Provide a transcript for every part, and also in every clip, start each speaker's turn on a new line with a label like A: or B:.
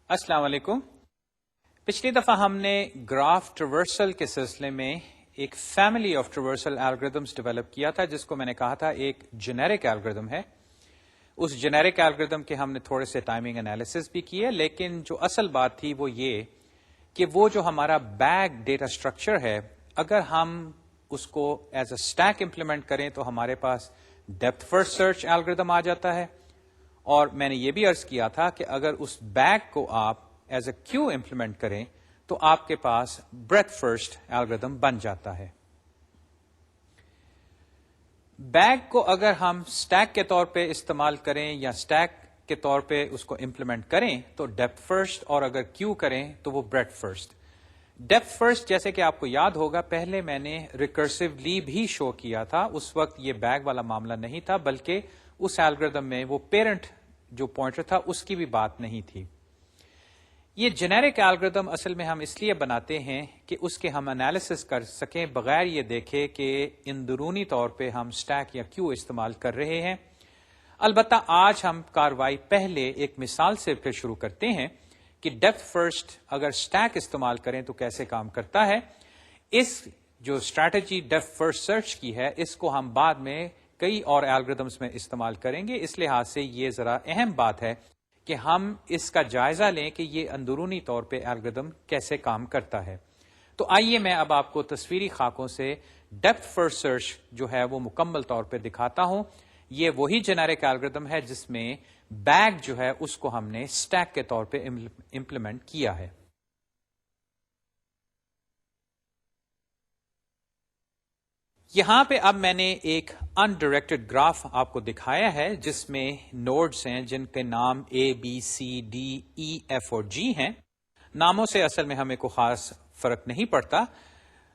A: السلام علیکم. پچھلی دفعہ ہم نے گراف ٹریورسل کے سلسلے میں ایک family of traversal algorithms develop کیا تھا جس کو میں نے کہا تھا ایک جنیرک الگوریدم ہے. اس جنیرک الگوریدم کے ہم نے تھوڑے سے ٹائمنگ انالیسس بھی کیے، لیکن جو اصل بات تھی وہ یہ کہ وہ جو ہمارا بیگ ڈیٹا اسٹرکچر ہے، اگر ہم اس کو ایز اے اسٹیک امپلیمنٹ کریں تو ہمارے پاس ڈیپتھ فرسٹ سرچ الگوریدم آ جاتا ہے، اور میں نے یہ بھی عرض کیا تھا کہ اگر اس بیگ کو آپ ایز اے کیو امپلیمنٹ کریں تو آپ کے پاس بریتھ فرسٹ الگوریدم بن جاتا ہے. بیگ کو اگر ہم اسٹیک کے طور پہ استعمال کریں یا اسٹیک کے طور پہ اس کو امپلیمنٹ کریں تو ڈیپتھ فرسٹ، اور اگر کیو کریں تو وہ بریتھ فرسٹ. ڈیپتھ فرسٹ جیسے کہ آپ کو یاد ہوگا پہلے میں نے ریکرسولی بھی شو کیا تھا، اس وقت یہ بیگ والا معاملہ نہیں تھا بلکہ اس الگوریدم میں وہ پیرنٹ جو پوائنٹر تھا اس کی بھی بات نہیں تھی. یہ جنیرک الگوریدم اصل میں ہم اس لیے بناتے ہیں کہ اس کے ہم انالیسس کر سکیں بغیر یہ دیکھے کہ اندرونی طور پہ ہم اسٹیک یا کیو استعمال کر رہے ہیں. البتہ آج ہم کاروائی پہلے ایک مثال سے پھر شروع کرتے ہیں کہ ڈیپتھ فرسٹ اگر اسٹیک استعمال کریں تو کیسے کام کرتا ہے. اس جو اسٹریٹجی ڈیپتھ فرسٹ سرچ کی ہے اس کو ہم بعد میں کئی اور الگوریدمس میں استعمال کریں گے، اس لحاظ سے یہ ذرا اہم بات ہے کہ ہم اس کا جائزہ لیں کہ یہ اندرونی طور پہ الگوریدم کیسے کام کرتا ہے. تو آئیے میں اب آپ کو تصویری خاکوں سے ڈیپتھ فرسٹ سرچ جو ہے وہ مکمل طور پہ دکھاتا ہوں. یہ وہی جنیرک الگوریدم ہے جس میں بیگ جو ہے اس کو ہم نے اسٹیک کے طور پہ امپلیمنٹ کیا ہے. یہاں پہ اب میں نے ایک انڈائریکٹڈ گراف آپ کو دکھایا ہے جس میں نوڈز ہیں جن کے نام A B C D E F اور جی ہیں. ناموں سے اصل میں ہمیں کوئی خاص فرق نہیں پڑتا.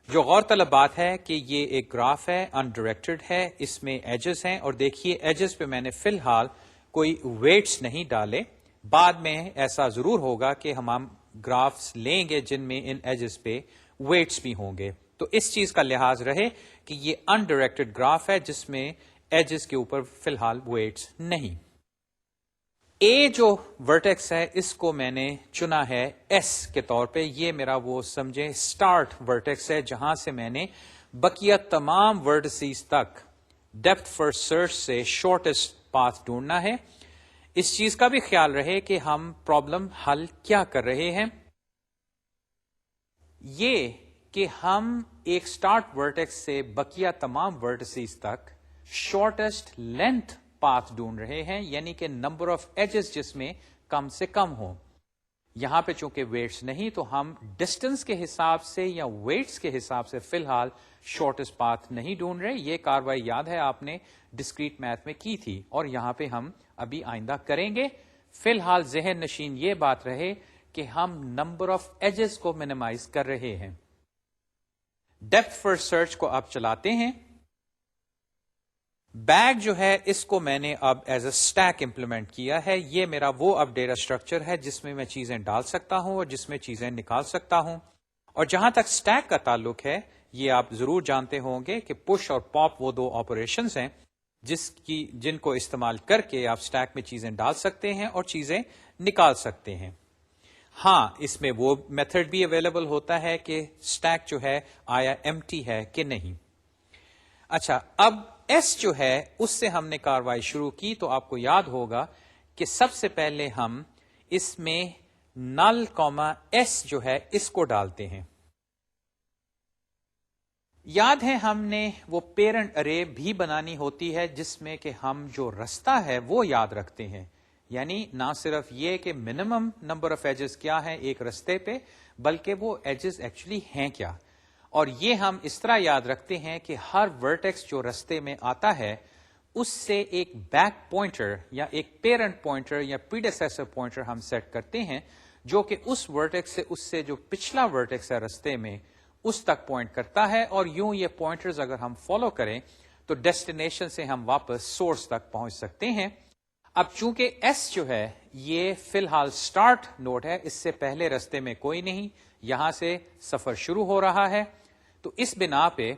A: جو غور طلب بات ہے کہ یہ ایک گراف ہے، انڈائریکٹڈ ہے، اس میں ایجز ہیں، اور دیکھیے ایجز پہ میں نے فی الحال کوئی ویٹس نہیں ڈالے. بعد میں ایسا ضرور ہوگا کہ ہم گرافس لیں گے جن میں ان ایجز پہ ویٹس بھی ہوں گے. تو اس چیز کا لحاظ رہے کہ یہ انڈائریکٹڈ گراف ہے جس میں ایجز کے اوپر فی الحال ویٹس نہیں. اے جو ورٹیکس ہے اس کو میں نے چنا ہے ایس کے طور پہ. یہ میرا وہ سمجھے اسٹارٹ ورٹیکس ہے جہاں سے میں نے بقیہ تمام ورڈسیز تک ڈیپتھ فرسٹ سرچ سے شارٹیسٹ پاتھ ڈھونڈنا ہے. اس چیز کا بھی خیال رہے کہ ہم پرابلم حل کیا کر رہے ہیں. یہ کہ ہم ایک اسٹارٹ ورٹیکس سے بقیہ تمام ورڈسیز تک شارٹیسٹ لینتھ پاتھ ڈھونڈ رہے ہیں، یعنی کہ نمبر آف ایجز جس میں کم سے کم ہو. یہاں پہ چونکہ ویٹس نہیں تو ہم ڈسٹینس کے حساب سے یا ویٹس کے حساب سے فی الحال شارٹیسٹ پاتھ نہیں ڈھونڈ رہے. یہ کاروائی یاد ہے آپ نے ڈسکریٹ میتھ میں کی تھی اور یہاں پہ ہم ابھی آئندہ کریں گے. فی الحال ذہن نشین یہ بات رہے کہ ہم نمبر آف ایجز کو منیمائز کر رہے ہیں. ڈیپتھ فرسٹ سرچ کو آپ چلاتے ہیں. بیگ جو ہے اس کو میں نے اب ایز اے اسٹیک امپلیمنٹ کیا ہے. یہ میرا وہ اب ڈیٹا اسٹرکچر ہے جس میں چیزیں ڈال سکتا ہوں اور جس میں چیزیں نکال سکتا ہوں. اور جہاں تک اسٹیک کا تعلق ہے یہ آپ ضرور جانتے ہوں گے کہ پش اور پاپ وہ دو آپریشنز ہیں جن کو استعمال کر کے آپ اسٹیک میں چیزیں ڈال سکتے ہیں اور چیزیں نکال سکتے ہیں. ہاں اس میں وہ میتھڈ بھی اویلیبل ہوتا ہے کہ اسٹیک جو ہے آیا ایمٹی ہے کہ نہیں. اچھا اب ایس جو ہے اس سے ہم نے کاروائی شروع کی تو آپ کو یاد ہوگا کہ سب سے پہلے ہم اس میں نل کوما ایس جو ہے اس کو ڈالتے ہیں. یاد ہے ہم نے وہ پیرنٹ ارے بھی بنانی ہوتی ہے جس میں کہ ہم جو رستہ ہے وہ یاد رکھتے ہیں، یعنی نہ صرف یہ کہ منیمم نمبر آف ایجز کیا ہے ایک رستے پہ بلکہ وہ ایجز ایکچولی ہیں کیا. اور یہ ہم اس طرح یاد رکھتے ہیں کہ ہر ورٹیکس جو رستے میں آتا ہے اس سے ایک بیک پوائنٹر یا ایک پیرنٹ پوائنٹر یا پریڈیسیسر پوائنٹر ہم سیٹ کرتے ہیں جو کہ اس ورٹیکس سے اس سے جو پچھلا ورٹیکس ہے رستے میں اس تک پوائنٹ کرتا ہے. اور یوں یہ پوائنٹرز اگر ہم فالو کریں تو ڈیسٹینیشن سے ہم واپس سورس تک پہنچ سکتے ہیں. اب چونکہ ایس جو ہے یہ فی الحال سٹارٹ نوڈ ہے، اس سے پہلے رستے میں کوئی نہیں، یہاں سے سفر شروع ہو رہا ہے، تو اس بنا پہ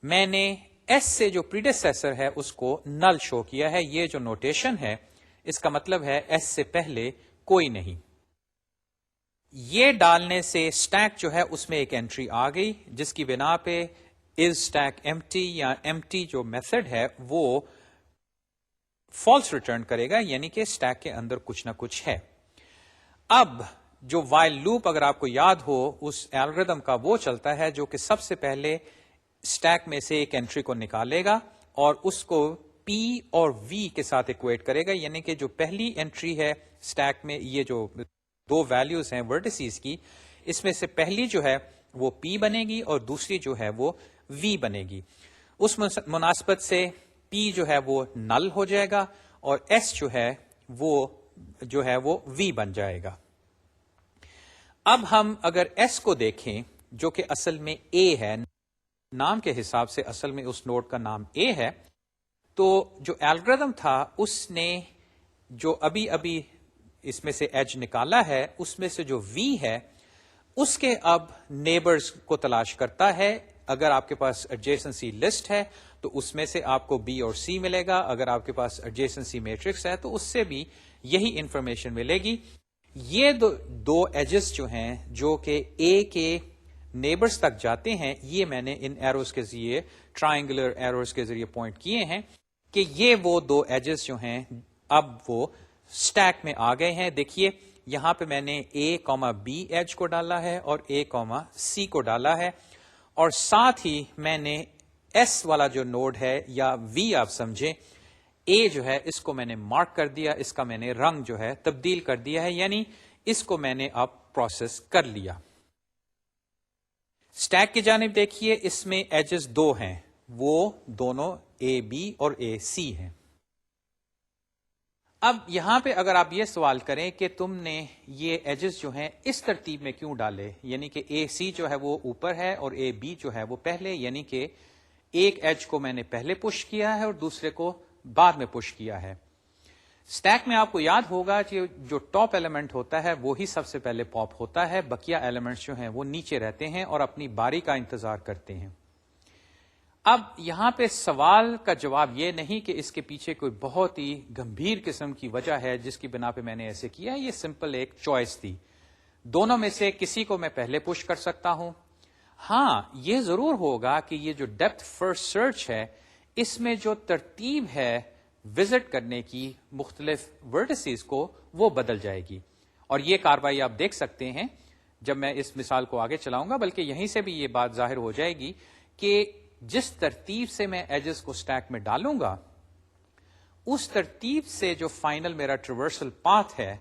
A: میں نے ایس سے جو پریڈیسیسر ہے اس کو نل شو کیا ہے. یہ جو نوٹیشن ہے اس کا مطلب ہے ایس سے پہلے کوئی نہیں. یہ ڈالنے سے اسٹیک جو ہے اس میں ایک انٹری آ گئی جس کی بنا پہ از اسٹیک ایمٹی یا ایمٹی جو میتھڈ ہے وہ فالس ریٹرن کرے گا، یعنی کہ اسٹیک کے اندر کچھ نہ کچھ ہے۔ اب جو وائل لوپ اگر آپ کو یاد ہو اس الگوریتم کا وہ چلتا ہے جو کہ سب سے پہلے اسٹیک میں سے ایک انٹری کو نکالے گا اور اس کو پی اور وی کے ساتھ ایکویٹ کرے گا، یعنی کہ جو پہلی انٹری ہے اسٹیک میں، یہ جو دو ویلیوز ہیں ورٹیسز کی، اس میں سے پہلی جو ہے وہ پی بنے گی اور دوسری جو ہے وہ وی بنے گی۔ اس مناسبت سے پی جو ہے وہ نل ہو جائے گا اور ایس جو ہے وہ وی بن جائے گا۔ اب ہم اگر ایس کو دیکھیں جو کہ اصل میں اے ہے، نام کے حساب سے اصل میں اس نوڈ کا نام اے ہے، تو جو الگوریتم تھا اس نے جو ابھی اس میں سے ایج نکالا ہے اس میں سے جو وی ہے اس کے اب نیبرز کو تلاش کرتا ہے۔ اگر آپ کے پاس ایڈجیسنسی لسٹ ہے تو اس میں سے آپ کو بی اور سی ملے گا، اگر آپ کے پاس ایڈجیسنسی میٹرکس ہے تو اس سے بھی یہی انفارمیشن ملے گی۔ یہ دو ایجز جو ہیں جو کہ اے کے نیبرز تک جاتے ہیں، یہ میں نے ان ایروز کے ذریعے، ٹرائنگولر ایروز کے ذریعے پوائنٹ کیے ہیں کہ یہ وہ دو ایجز جو ہیں اب وہ اسٹیک میں آ گئے ہیں۔ دیکھیے یہاں پہ میں نے اے کوما بی ایج کو ڈالا ہے اور اے کوما سی کو ڈالا ہے، اور ساتھ ہی میں نے ایس والا جو نوڈ ہے یا وی آپ سمجھیں، اے جو ہے اس کو میں نے مارک کر دیا، اس کا میں نے رنگ جو ہے تبدیل کر دیا ہے، یعنی اس کو میں نے اب پروسیس کر لیا۔ اسٹیک کی جانب دیکھیے، اس میں ایجز دو ہیں، وہ دونوں اے بی اور اے سی ہیں۔ اب یہاں پہ اگر آپ یہ سوال کریں کہ تم نے یہ ایجز جو ہیں اس ترتیب میں کیوں ڈالے، یعنی کہ اے سی جو ہے وہ اوپر ہے اور اے بی جو ہے وہ پہلے، یعنی کہ ایک ایج کو میں نے پہلے پش کیا ہے اور دوسرے کو بعد میں پش کیا ہے۔ اسٹیک میں آپ کو یاد ہوگا کہ جو ٹاپ ایلیمنٹ ہوتا ہے وہی سب سے پہلے پاپ ہوتا ہے، بقیہ ایلیمنٹس جو ہیں وہ نیچے رہتے ہیں اور اپنی باری کا انتظار کرتے ہیں۔ اب یہاں پہ سوال کا جواب یہ نہیں کہ اس کے پیچھے کوئی بہت ہی گمبھیر قسم کی وجہ ہے جس کی بنا پہ میں نے ایسے کیا، یہ سمپل ایک چوائس تھی، دونوں میں سے کسی کو میں پہلے پش کر سکتا ہوں۔ ہاں یہ ضرور ہوگا کہ یہ جو ڈیپتھ فرسٹ سرچ ہے اس میں جو ترتیب ہے وزٹ کرنے کی مختلف ورٹیسز کو وہ بدل جائے گی، اور یہ کاروائی آپ دیکھ سکتے ہیں جب میں اس مثال کو آگے چلاؤں گا، بلکہ یہیں سے بھی یہ بات ظاہر ہو جائے گی کہ جس ترتیب سے میں ایجز کو اسٹیک میں ڈالوں گا اس ترتیب سے جو فائنل میرا ٹریورسل پاتھ ہے،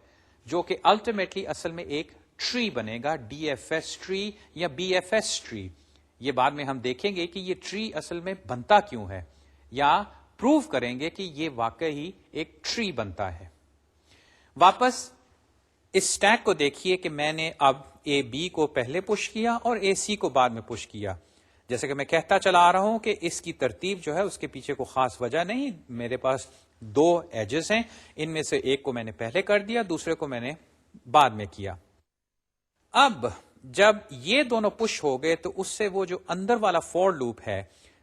A: جو کہ الٹیمیٹلی اصل میں ایک ٹری بنے گا، ڈی ایف ایس ٹری یا بی ایف ایس ٹری، یہ بعد میں ہم دیکھیں گے کہ یہ ٹری اصل میں بنتا کیوں ہے، یا پروو کریں گے کہ یہ واقعی ایک ٹری بنتا ہے۔ واپس اس اسٹیک کو دیکھیے کہ میں نے اب اے بی کو پہلے پش کیا اور اے سی کو بعد میں پش کیا، جیسے کہ میں کہتا چلا آ رہا ہوں کہ اس کی ترتیب جو ہے اس کے پیچھے کو خاص وجہ نہیں، میرے پاس دو ایجز ہیں، ان میں سے ایک کو میں نے پہلے کر دیا، دوسرے کو میں نے بعد میں کیا۔ اب جب یہ دونوں پش ہو گئے تو اس سے وہ جو اندر والا فور لوپ ہے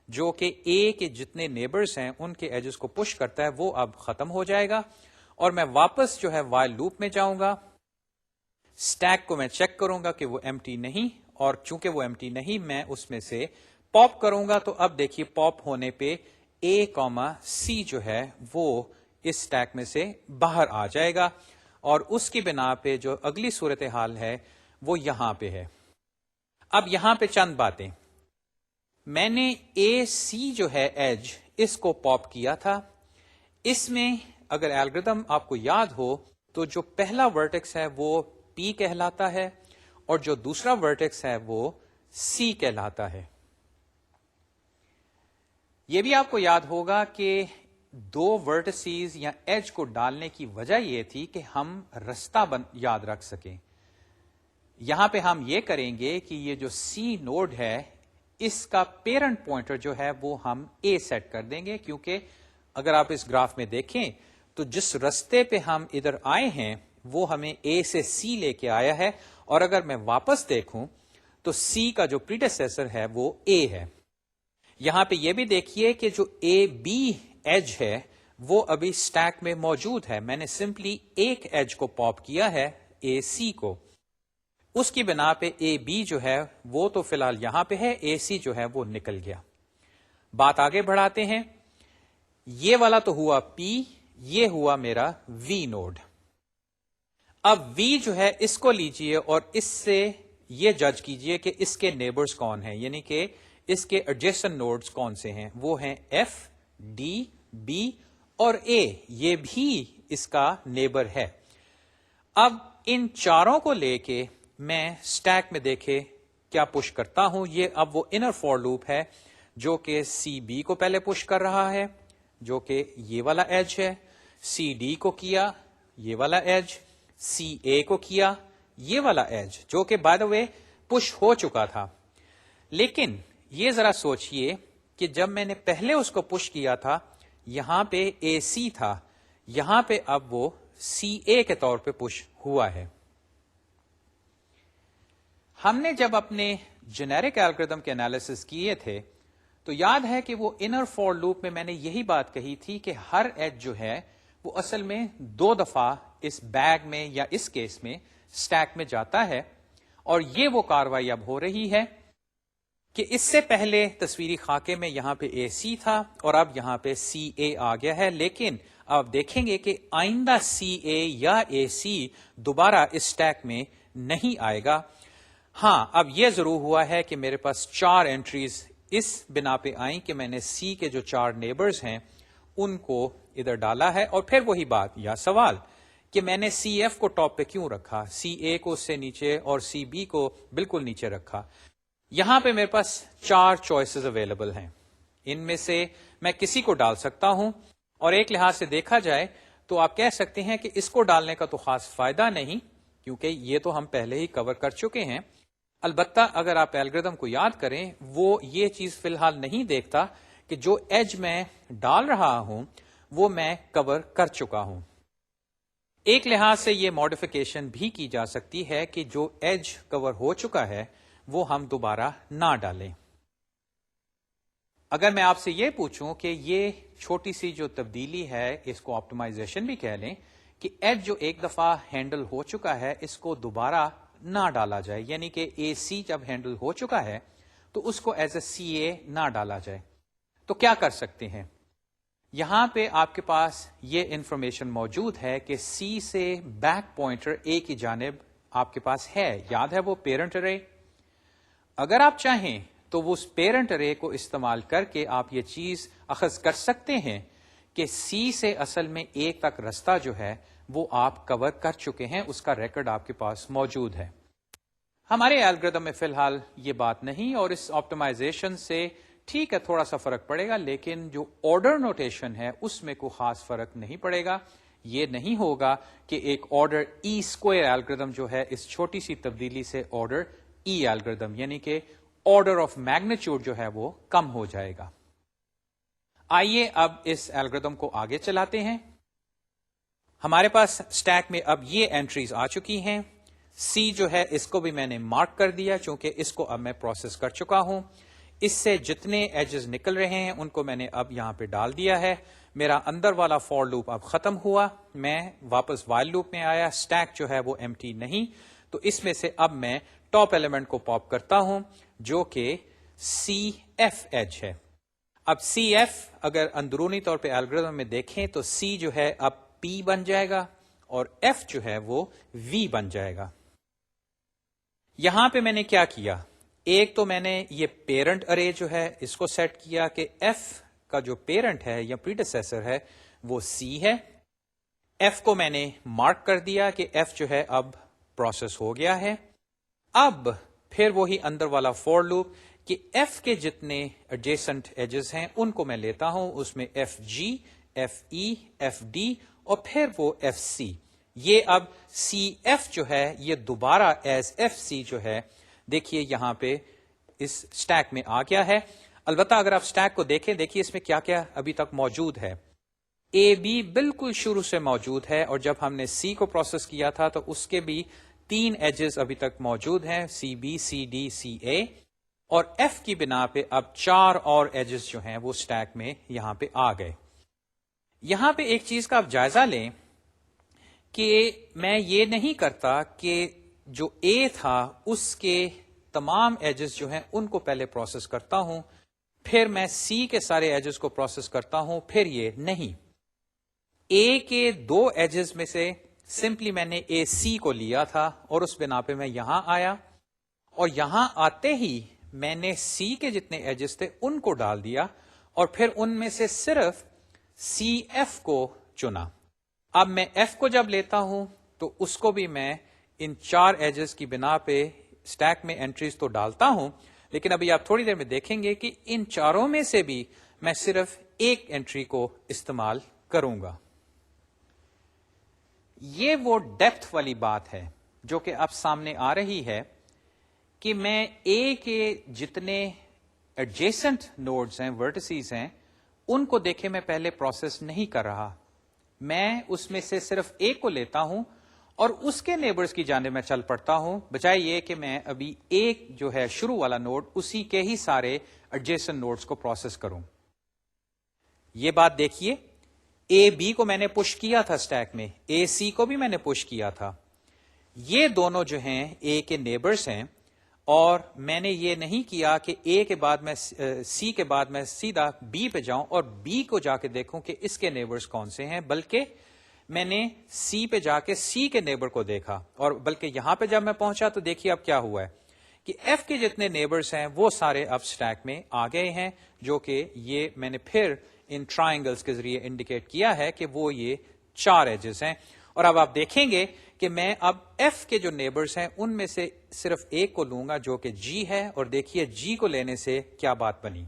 A: جو کہ اے کے جتنے نیبرز ہیں ان کے ایجز کو پش کرتا ہے وہ اب ختم ہو جائے گا، اور میں واپس جو ہے وائل لوپ میں جاؤں گا، اسٹیک کو میں چیک کروں گا کہ وہ ایمٹی نہیں، اور چونکہ وہ ایمٹی نہیں میں اس میں سے پاپ کروں گا، تو اب دیکھیے پاپ ہونے پہ اے کوما سی جو ہے وہ اس اسٹیک میں سے باہر آ جائے گا، اور اس کی بنا پہ جو اگلی صورتحال ہے وہ یہاں پہ ہے۔ اب یہاں پہ چند باتیں، میں نے اے سی جو ہے ایج اس کو پاپ کیا تھا، اس میں اگر الگوریتم آپ کو یاد ہو تو جو پہلا ورٹیکس ہے وہ پی کہلاتا ہے اور جو دوسرا ورٹیکس ہے وہ سی کہلاتا ہے۔ یہ بھی آپ کو یاد ہوگا کہ دو ورٹیسز یا ایج کو ڈالنے کی وجہ یہ تھی کہ ہم رستہ یاد رکھ سکیں۔ یہاں پہ ہم یہ کریں گے کہ یہ جو سی نوڈ ہے اس کا پیرنٹ پوائنٹر جو ہے وہ ہم اے سیٹ کر دیں گے، کیونکہ اگر آپ اس گراف میں دیکھیں تو جس رستے پہ ہم ادھر آئے ہیں وہ ہمیں اے سے سی لے کے آیا ہے، اور اگر میں واپس دیکھوں تو سی کا جو پریڈیسیسر ہے وہ اے ہے۔ یہاں پہ یہ بھی دیکھیے کہ جو اے بی ایج ہے وہ ابھی اسٹیک میں موجود ہے، میں نے سمپلی ایک ایج کو پاپ کیا ہے اے سی کو۔ اس کی بنا پہ اے بی جو ہے وہ تو فی الحال یہاں پہ ہے، اے سی جو ہے وہ نکل گیا. بات آگے بڑھاتے ہیں. یہ والا تو ہوا پی، یہ ہوا میرا وی نوڈ. اب وی جو ہے اس کو لیجئے اور اس سے یہ جج کیجئے کہ اس کے نیبرز کون ہیں، یعنی کہ اس کے ایڈجیسنٹ نوڈز کون سے ہیں. وہ ہیں ایف، ڈی، بی اور اے، یہ بھی اس کا نیبر ہے. اب ان چاروں کو لے کے میں سٹیک میں دیکھے کیا پش کرتا ہوں. یہ اب وہ انر فور لوپ ہے جو کہ سی بی کو پہلے پش کر رہا ہے، جو کہ یہ والا ایج ہے. سی ڈی کو کیا یہ والا ایج، سی اے کو کیا یہ والا ایج، جو کہ بائی دا وے پش ہو چکا تھا. لیکن یہ ذرا سوچئے کہ جب میں نے پہلے اس کو پش کیا تھا یہاں پہ اے سی تھا، یہاں پہ اب وہ سی اے کے طور پہ پش ہوا ہے. ہم نے جب اپنے جنیرک الگوریتم کے انالیسس کیے تھے تو یاد ہے کہ وہ انر فور لوپ میں میں نے یہی بات کہی تھی کہ ہر ایج جو ہے وہ اصل میں 2 دفعہ اس بیگ میں یا اس کیس میں سٹیک میں جاتا ہے. اور یہ وہ کاروائی اب ہو رہی ہے کہ اس سے پہلے تصویری خاکے میں یہاں پہ اے سی تھا اور اب یہاں پہ سی اے آ گیا ہے. لیکن آپ دیکھیں گے کہ آئندہ سی اے یا اے سی دوبارہ اس سٹیک میں نہیں آئے گا. ہاں اب یہ ضرور ہوا ہے کہ میرے پاس 4 انٹریز اس بنا پہ آئیں کہ میں نے سی کے جو 4 نیبرز ہیں ان کو ادھر ڈالا ہے. اور پھر وہی بات یا سوال کہ میں نے سی ایف کو ٹاپ پہ کیوں رکھا، سی اے کو اس سے نیچے اور سی بی کو بالکل نیچے رکھا. یہاں پہ میرے پاس 4 چوائسز اویلیبل ہیں، ان میں سے میں کسی کو ڈال سکتا ہوں. اور ایک لحاظ سے دیکھا جائے تو آپ کہہ سکتے ہیں کہ اس کو ڈالنے کا تو خاص فائدہ نہیں، کیونکہ یہ تو ہم پہلے ہی کور کر چکے ہیں. البتہ اگر آپ الگوریتم کو یاد کریں وہ یہ چیز فی الحال نہیں دیکھتا کہ جو ایج میں ڈال رہا ہوں وہ میں کور کر چکا ہوں. ایک لحاظ سے یہ ماڈیفیکیشن بھی کی جا سکتی ہے کہ جو ایج کور ہو چکا ہے وہ ہم دوبارہ نہ ڈالیں. اگر میں آپ سے یہ پوچھوں کہ یہ چھوٹی سی جو تبدیلی ہے اس کو آپٹمائزیشن بھی کہہ لیں کہ ایج جو ایک دفعہ ہینڈل ہو چکا ہے اس کو دوبارہ نہ ڈالا جائے، یعنی کہ اے سی جب ہینڈل ہو چکا ہے تو اس کو ایز اے سی اے نہ ڈالا جائے، تو کیا کر سکتے ہیں؟ یہاں پہ آپ کے پاس یہ انفارمیشن موجود ہے کہ سی سے بیک پوائنٹر اے کی جانب آپ کے پاس ہے، یاد ہے وہ پیرنٹ ارے. اگر آپ چاہیں تو وہ اس پیرنٹ ارے کو استعمال کر کے آپ یہ چیز اخذ کر سکتے ہیں کہ سی سے اصل میں ایک تک رستہ جو ہے وہ آپ کور کر چکے ہیں، اس کا ریکارڈ آپ کے پاس موجود ہے. ہمارے الگوریتم میں فی الحال یہ بات نہیں، اور اس آپٹمائزیشن سے ٹھیک ہے تھوڑا سا فرق پڑے گا، لیکن جو آرڈر نوٹیشن ہے اس میں کوئی خاص فرق نہیں پڑے گا. یہ نہیں ہوگا کہ ایک آرڈر ای اسکوائر الگوریتم جو ہے اس چھوٹی سی تبدیلی سے آرڈر ای الگوریتم، یعنی کہ آرڈر آف میگنیچیوڈ جو ہے وہ کم ہو جائے گا. آئیے اب اس الگوریتم کو آگے چلاتے ہیں. ہمارے پاس سٹیک میں اب یہ انٹریز آ چکی ہیں. سی جو ہے اس کو بھی میں نے مارک کر دیا چونکہ اس کو اب میں پروسیس کر چکا ہوں. اس سے جتنے ایجز نکل رہے ہیں ان کو میں نے اب یہاں پہ ڈال دیا ہے. میرا اندر والا فور لوپ اب ختم ہوا، میں واپس وائل لوپ میں آیا. سٹیک جو ہے وہ ایمٹی نہیں، تو اس میں سے اب میں ٹاپ ایلیمنٹ کو پاپ کرتا ہوں جو کہ سی ایف ایج ہے. اب سی ایف اگر اندرونی طور پہ الگوریتم میں دیکھیں تو سی جو ہے اب پی بن جائے گا اور ایف جو ہے وہ وی بن جائے گا. یہاں پہ میں نے کیا کیا، ایک تو میں نے یہ پیرنٹ ارے جو ہے اس کو سیٹ کیا کہ ایف کا جو پیرنٹ ہے یا پریڈیسیسر ہے وہ سی ہے. ایف کو میں نے مارک کر دیا کہ ایف جو ہے اب پروسیس ہو گیا ہے. اب پھر وہی اندر والا فور لوپ کہ ایف کے جتنے ایڈجیسنٹ ایجز ہیں ان کو میں لیتا ہوں، اس میں F G, F E, F D اور پھر وہ ایف سی. یہ اب سی ایف جو ہے یہ دوبارہ ایز ایف سی جو ہے دیکھیے یہاں پہ اس سٹیک میں آ گیا ہے. البتہ اگر آپ سٹیک کو دیکھیں، دیکھیے اس میں کیا کیا ابھی تک موجود ہے. اے بی بالکل شروع سے موجود ہے، اور جب ہم نے سی کو پروسیس کیا تھا تو اس کے بھی 3 ایجز ابھی تک موجود ہیں، سی بی، سی ڈی، سی اے. اور ایف کی بنا پہ اب 4 اور ایجز جو ہیں وہ سٹیک میں یہاں پہ آ گئے. یہاں پہ ایک چیز کا آپ جائزہ لیں کہ میں یہ نہیں کرتا کہ جو اے تھا اس کے تمام ایجز جو ہیں ان کو پہلے پروسیس کرتا ہوں، پھر میں سی کے سارے ایجز کو پروسیس کرتا ہوں، پھر یہ نہیں. اے کے 2 ایجز میں سے سمپلی میں نے اے سی کو لیا تھا اور اس بنا پہ میں یہاں آیا، اور یہاں آتے ہی میں نے سی کے جتنے ایجز تھے ان کو ڈال دیا، اور پھر ان میں سے صرف سی ایف کو چنا. اب میں ایف کو جب لیتا ہوں تو اس کو بھی میں ان 4 ایجز کی بنا پہ اسٹیک میں انٹریز تو ڈالتا ہوں، لیکن ابھی آپ تھوڑی دیر میں دیکھیں گے کہ ان 4 میں سے بھی میں صرف ایک انٹری کو استعمال کروں گا. یہ وہ ڈیپتھ والی بات ہے جو کہ اب سامنے آ رہی ہے کہ میں اے کے جتنے ایڈجیسنٹ نوڈز ہیں، ورٹسیز ہیں، ان کو دیکھے میں پہلے پروسیس نہیں کر رہا. میں اس میں سے صرف ایک کو لیتا ہوں اور اس کے نیبرز کی جانب میں چل پڑتا ہوں، بجائے یہ کہ میں ابھی ایک جو ہے شروع والا نوڈ اسی کے ہی سارے ایڈجیسنٹ نوڈز کو پروسیس کروں. یہ بات دیکھیے، اے بی کو میں نے پش کیا تھا اسٹیک میں، اے سی کو بھی میں نے پش کیا تھا. یہ دونوں جو ہیں اے کے نیبرز ہیں، اور میں نے یہ نہیں کیا کہ اے کے بعد میں سی کے بعد میں سیدھا بی پہ جاؤں اور بی کو جا کے دیکھوں کہ اس کے نیبرز کون سے ہیں، بلکہ میں نے سی پہ جا کے سی کے نیبر کو دیکھا. اور بلکہ یہاں پہ جب میں پہنچا تو دیکھیے اب کیا ہوا ہے کہ ایف کے جتنے نیبرز ہیں وہ سارے اب اسٹیک میں آ گئے ہیں، جو کہ یہ میں نے پھر ان ٹرائنگلز کے ذریعے انڈیکیٹ کیا ہے کہ وہ یہ 4 ایجز ہیں. اور اب آپ دیکھیں گے کہ میں اب ایف کے جو نیبرز ہیں ان میں سے صرف ایک کو لوں گا جو کہ جی ہے، اور دیکھیے جی کو لینے سے کیا بات بنی.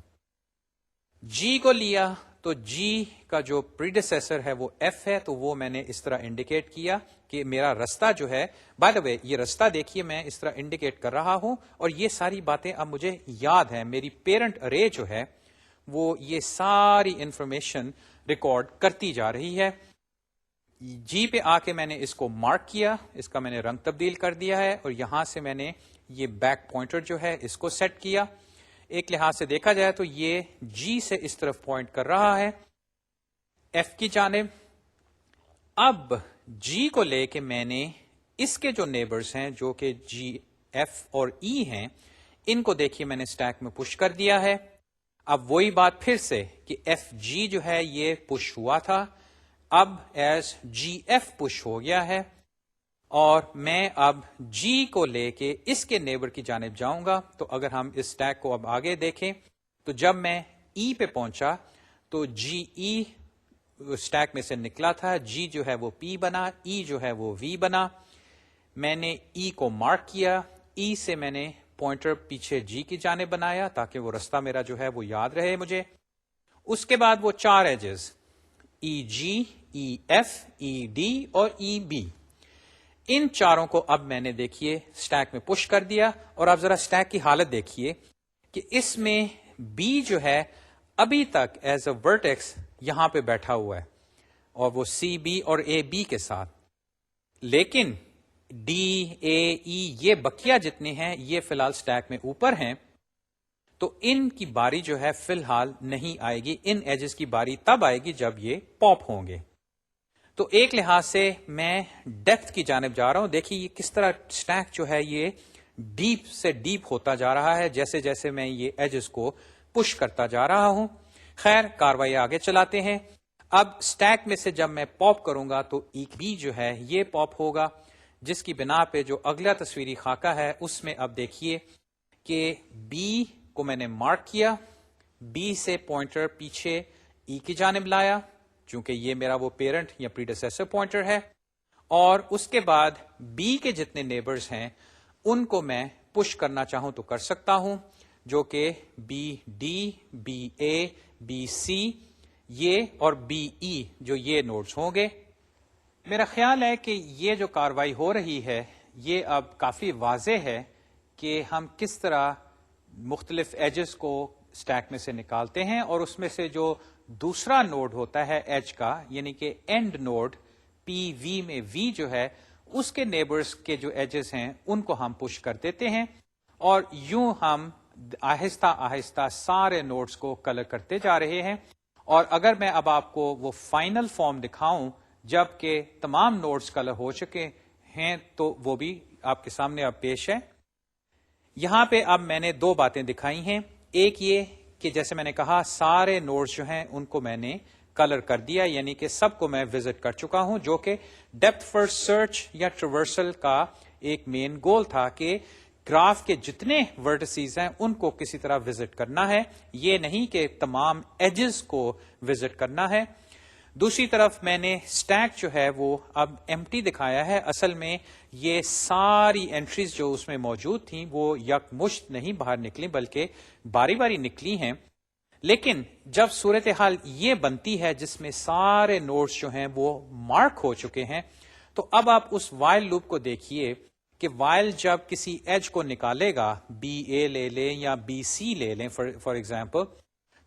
A: جی کو لیا تو جی کا جو پریڈیسیسر ہے وہ ایف ہے، تو وہ میں نے اس طرح انڈیکیٹ کیا کہ میرا رستہ جو ہے، بائی دا وے یہ رستہ دیکھیے میں اس طرح انڈیکیٹ کر رہا ہوں، اور یہ ساری باتیں اب مجھے یاد ہیں. میری پیرنٹ ارے جو ہے وہ یہ ساری انفارمیشن ریکارڈ کرتی جا رہی ہے. جی پہ آ کے میں نے اس کو مارک کیا، اس کا میں نے رنگ تبدیل کر دیا ہے، اور یہاں سے میں نے یہ بیک پوائنٹر جو ہے اس کو سیٹ کیا. ایک لحاظ سے دیکھا جائے تو یہ جی سے اس طرف پوائنٹ کر رہا ہے ایف کی جانب. اب جی کو لے کے میں نے اس کے جو نیبرز ہیں جو کہ جی ایف اور ای ہیں ان کو دیکھیے میں نے اسٹیک میں پش کر دیا ہے. اب وہی بات پھر سے کہ ایف جی جو ہے یہ پش ہوا تھا، اب ایز جی ایف پش ہو گیا ہے، اور میں اب جی کو لے کے اس کے نیبر کی جانب جاؤں گا. تو اگر ہم اس اسٹیک کو اب آگے دیکھیں تو جب میں ای پہ پہنچا تو جی ای اسٹیک میں سے نکلا تھا، جی جو ہے وہ پی بنا، ای جو ہے وہ وی بنا. میں نے ای کو مارک کیا، ای سے میں نے پوائنٹر پیچھے جی کی جانب بنایا تاکہ وہ رستہ میرا جو ہے وہ یاد رہے مجھے. اس کے بعد وہ 4 ایجز ای جی، ای ایف، ای ڈی اور ای بی، ان 4 کو اب میں نے دیکھیے اسٹیک میں پش کر دیا. اور اب ذرا اسٹیک کی حالت دیکھیے کہ اس میں بی جو ہے ابھی تک ایز اے ورٹیکس یہاں پہ بیٹھا ہوا ہے، اور وہ سی بی اور اے بی کے ساتھ، لیکن ڈی اے ای یہ بقیہ جتنے ہیں یہ فی الحال اسٹیک میں اوپر ہیں، تو ان کی باری جو ہے فی الحال نہیں آئے گی. ان ایجز کی باری تب آئے گی جب یہ پاپ ہوں گے. تو ایک لحاظ سے میں ڈیپتھ کی جانب جا رہا ہوں. دیکھیے یہ کس طرح اسٹیک جو ہے یہ ڈیپ سے ڈیپ ہوتا جا رہا ہے جیسے جیسے میں یہ ایجز کو پش کرتا جا رہا ہوں. خیر کاروائی آگے چلاتے ہیں. اب اسٹیک میں سے جب میں پاپ کروں گا تو ایک بی جو ہے یہ پاپ ہوگا، جس کی بنا پہ جو اگلا تصویری خاکہ ہے اس میں اب دیکھیے کہ بی کو میں نے مارک کیا، بی سے پوائنٹر پیچھے ای کی جانب لایا چونکہ یہ میرا وہ پیرنٹ یا پریڈیسیسر پوائنٹر ہے، اور اس کے بعد بی کے جتنے نیبرز ہیں ان کو میں پش کرنا چاہوں تو کر سکتا ہوں، جو کہ B D, B A, B C یہ اور بی ای جو یہ نوڈز ہوں گے. میرا خیال ہے کہ یہ جو کاروائی ہو رہی ہے یہ اب کافی واضح ہے کہ ہم کس طرح مختلف ایجز کو اسٹیک میں سے نکالتے ہیں، اور اس میں سے جو دوسرا نوڈ ہوتا ہے ایج کا، یعنی کہ اینڈ نوڈ پی وی میں وی جو ہے اس کے نیبرز کے جو ایجز ہیں ان کو ہم پش کر دیتے ہیں، اور یوں ہم آہستہ آہستہ سارے نوڈز کو کلر کرتے جا رہے ہیں. اور اگر میں اب آپ کو وہ فائنل فارم دکھاؤں جب کہ تمام نوڈز کلر ہو چکے ہیں تو وہ بھی آپ کے سامنے اب پیش ہے. یہاں پہ اب میں نے دو باتیں دکھائی ہیں. ایک یہ کہ جیسے میں نے کہا سارے نوڈز جو ہیں ان کو میں نے کلر کر دیا, یعنی کہ سب کو میں وزٹ کر چکا ہوں, جو کہ ڈیپتھ فرسٹ سرچ یا ٹریورسل کا ایک مین گول تھا کہ گراف کے جتنے ورٹسیز ہیں ان کو کسی طرح وزٹ کرنا ہے, یہ نہیں کہ تمام ایجز کو وزٹ کرنا ہے. دوسری طرف میں نے سٹیک جو ہے وہ اب ایمٹی دکھایا ہے. اصل میں یہ ساری انٹریز جو اس میں موجود تھیں وہ یک مشت نہیں باہر نکلی بلکہ باری باری نکلی ہیں. لیکن جب صورتحال یہ بنتی ہے جس میں سارے نوڈز جو ہیں وہ مارک ہو چکے ہیں, تو اب آپ اس وائل لوپ کو دیکھیے کہ وائل جب کسی ایج کو نکالے گا, بی اے لے لیں یا بی سی لے لیں فار ایگزامپل,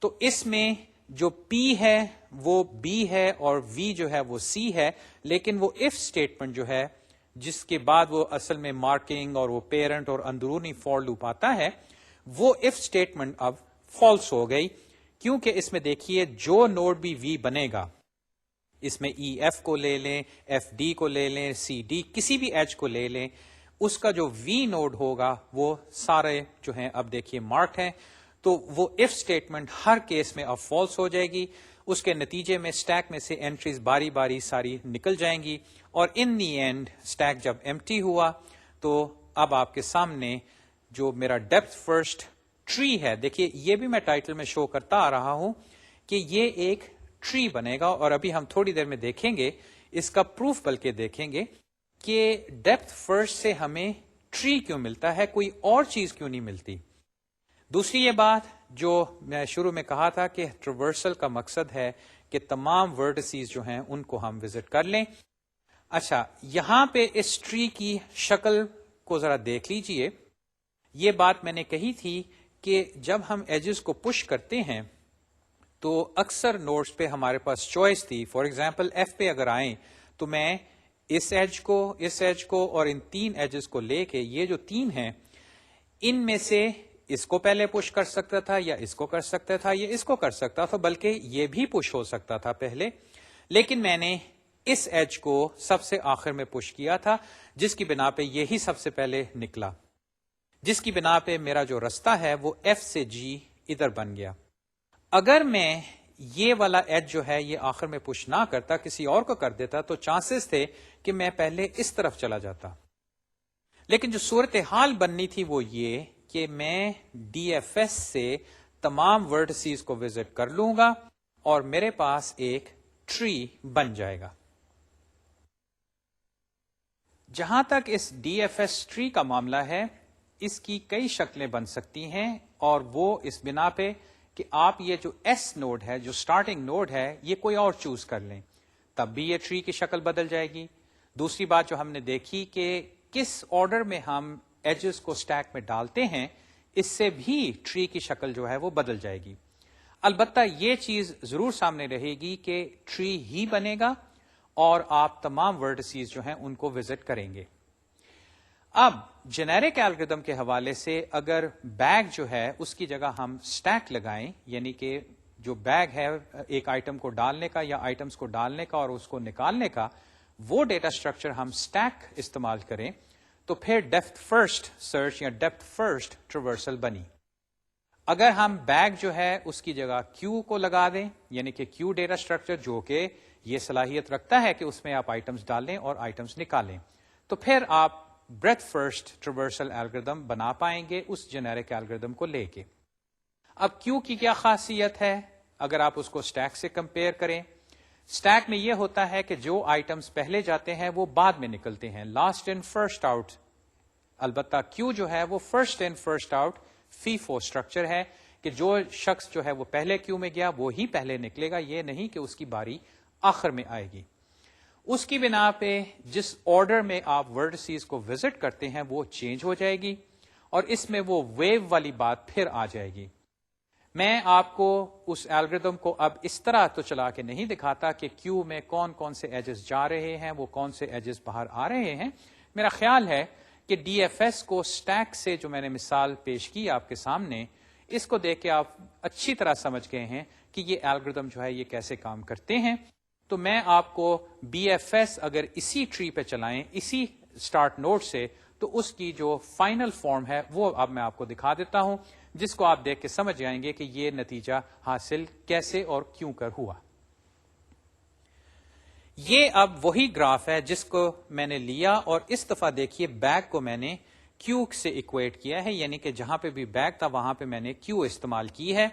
A: تو اس میں جو پی ہے وہ بی ہے اور وی جو ہے وہ سی ہے, لیکن وہ اف اسٹیٹمنٹ جو ہے جس کے بعد وہ اصل میں مارکنگ اور وہ پیرنٹ اور اندرونی فور لوپ آتا ہے, وہ اف اسٹیٹمنٹ اب فالس ہو گئی, کیونکہ اس میں دیکھیے جو نوڈ بھی وی بنے گا, اس میں ای ایف کو لے لیں, ایف ڈی کو لے لیں, سی ڈی کسی بھی ایج کو لے لیں, اس کا جو وی نوڈ ہوگا وہ سارے جو ہیں اب دیکھیے مارکڈ ہیں. تو وہ اف اسٹیٹمنٹ ہر کیس میں اب فالس ہو جائے گی. اس کے نتیجے میں اسٹیک میں سے انٹریز باری باری ساری نکل جائیں گی, اور ان دی اینڈ اسٹیک جب ایمٹی ہوا تو اب آپ کے سامنے جو میرا ڈیپتھ فرسٹ ٹری ہے, دیکھیے یہ بھی میں ٹائٹل میں شو کرتا آ رہا ہوں کہ یہ ایک ٹری بنے گا, اور ابھی ہم تھوڑی دیر میں دیکھیں گے اس کا پروف, بلکہ دیکھیں گے کہ ڈیپتھ فرسٹ سے ہمیں ٹری کیوں ملتا ہے, کوئی اور چیز کیوں نہیں ملتی. دوسری یہ بات جو میں شروع میں کہا تھا کہ ٹریورسل کا مقصد ہے کہ تمام ورڈسیز جو ہیں ان کو ہم وزٹ کر لیں. اچھا, یہاں پہ اس ٹری کی شکل کو ذرا دیکھ لیجئے. یہ بات میں نے کہی تھی کہ جب ہم ایجز کو پش کرتے ہیں تو اکثر نوڈز پہ ہمارے پاس چوائس تھی. فار ایگزامپل ایف پہ اگر آئیں تو میں اس ایج کو اور ان تین ایجز کو لے کے, یہ جو تین ہیں ان میں سے اس کو پہلے پش کر سکتا تھا, یا اس کو کر سکتا تھا, یا اس کو کر سکتا تھا, بلکہ یہ بھی پش ہو سکتا تھا پہلے, لیکن میں نے اس ایج کو سب سے آخر میں پش کیا تھا, جس کی بنا پہ یہی سب سے پہلے نکلا, جس کی بنا پہ میرا جو رستہ ہے وہ ایف سے جی ادھر بن گیا. اگر میں یہ والا ایج جو ہے یہ آخر میں پش نہ کرتا, کسی اور کو کر دیتا, تو چانسز تھے کہ میں پہلے اس طرف چلا جاتا. لیکن جو صورتحال بننی تھی وہ یہ کہ میں ڈی ایف ایس سے تمام ورڈسیز کو وزٹ کر لوں گا اور میرے پاس ایک ٹری بن جائے گا. جہاں تک اس ڈی ایف ایس ٹری کا معاملہ ہے, اس کی کئی شکلیں بن سکتی ہیں, اور وہ اس بنا پہ کہ آپ یہ جو ایس نوڈ ہے, جو سٹارٹنگ نوڈ ہے, یہ کوئی اور چوز کر لیں, تب بھی یہ ٹری کی شکل بدل جائے گی. دوسری بات جو ہم نے دیکھی کہ کس آرڈر میں ہم ایجز کو سٹیک میں ڈالتے ہیں, اس سے بھی ٹری کی شکل جو ہے وہ بدل جائے گی. البتہ یہ چیز ضرور سامنے رہے گی کہ ٹری ہی بنے گا اور آپ تمام ورڈسیز جو ہیں ان کو وزٹ کریں گے. اب جنیرک الگوریتم کے حوالے سے اگر بیگ جو ہے اس کی جگہ ہم سٹیک لگائیں, یعنی کہ جو بیگ ہے ایک آئٹم کو ڈالنے کا یا آئٹمس کو ڈالنے کا اور اس کو نکالنے کا, وہ ڈیٹا اسٹرکچر ہم سٹیک استعمال کریں, تو پھر ڈیپتھ فرسٹ سرچ یا ڈیپتھ فرسٹ ٹریورسل بنی. اگر ہم بیگ جو ہے اس کی جگہ کیو کو لگا دیں, یعنی کہ کیو ڈیٹا اسٹرکچر جو کہ یہ صلاحیت رکھتا ہے کہ اس میں آپ آئٹمس ڈالیں اور آئٹمس نکالیں, تو پھر آپ بریتھ فرسٹ ٹریورسل الگوریتم بنا پائیں گے اس جنیرک الگوریتم کو لے کے. اب کیو کی کیا خاصیت ہے اگر آپ اس کو سٹیک سے کمپیئر کریں؟ سٹیک میں یہ ہوتا ہے کہ جو آئٹمس پہلے جاتے ہیں وہ بعد میں نکلتے ہیں, لاسٹ ان فرسٹ آؤٹ. البتہ کیو جو ہے وہ first in first out FIFO structure ہے کہ جو شخص جو ہے وہ پہلے کیو میں گیا وہ ہی پہلے نکلے گا, یہ نہیں کہ اس کی باری آخر میں آئے گی. اس کی بنا پہ جس آرڈر میں آپ ورڈسیز کو وزٹ کرتے ہیں وہ چینج ہو جائے گی, اور اس میں وہ ویو والی بات پھر آ جائے گی. میں آپ کو اس الگوریتم کو اب اس طرح تو چلا کے نہیں دکھاتا کہ کیو میں کون کون سے ایجز جا رہے ہیں, وہ کون سے ایجز باہر آ رہے ہیں. میرا خیال ہے کہ ڈی ایف ایس کو سٹیک سے جو میں نے مثال پیش کی آپ کے سامنے, اس کو دیکھ کے آپ اچھی طرح سمجھ گئے ہیں کہ یہ الگوریتم جو ہے یہ کیسے کام کرتے ہیں. تو میں آپ کو بی ایف ایس اگر اسی ٹری پہ چلائیں, اسی سٹارٹ نوڈ سے, تو اس کی جو فائنل فارم ہے وہ اب میں آپ کو دکھا دیتا ہوں، جس کو آپ دیکھ کے سمجھ جائیں گے کہ یہ نتیجہ حاصل کیسے اور کیوں کر ہوا۔ یہ اب وہی گراف ہے جس کو میں نے لیا، اور اس دفعہ دیکھیے بیک کو میں نے کیو سے اکویٹ کیا ہے، یعنی کہ جہاں پہ بھی بیک تھا وہاں پہ میں نے کیو استعمال کی ہے۔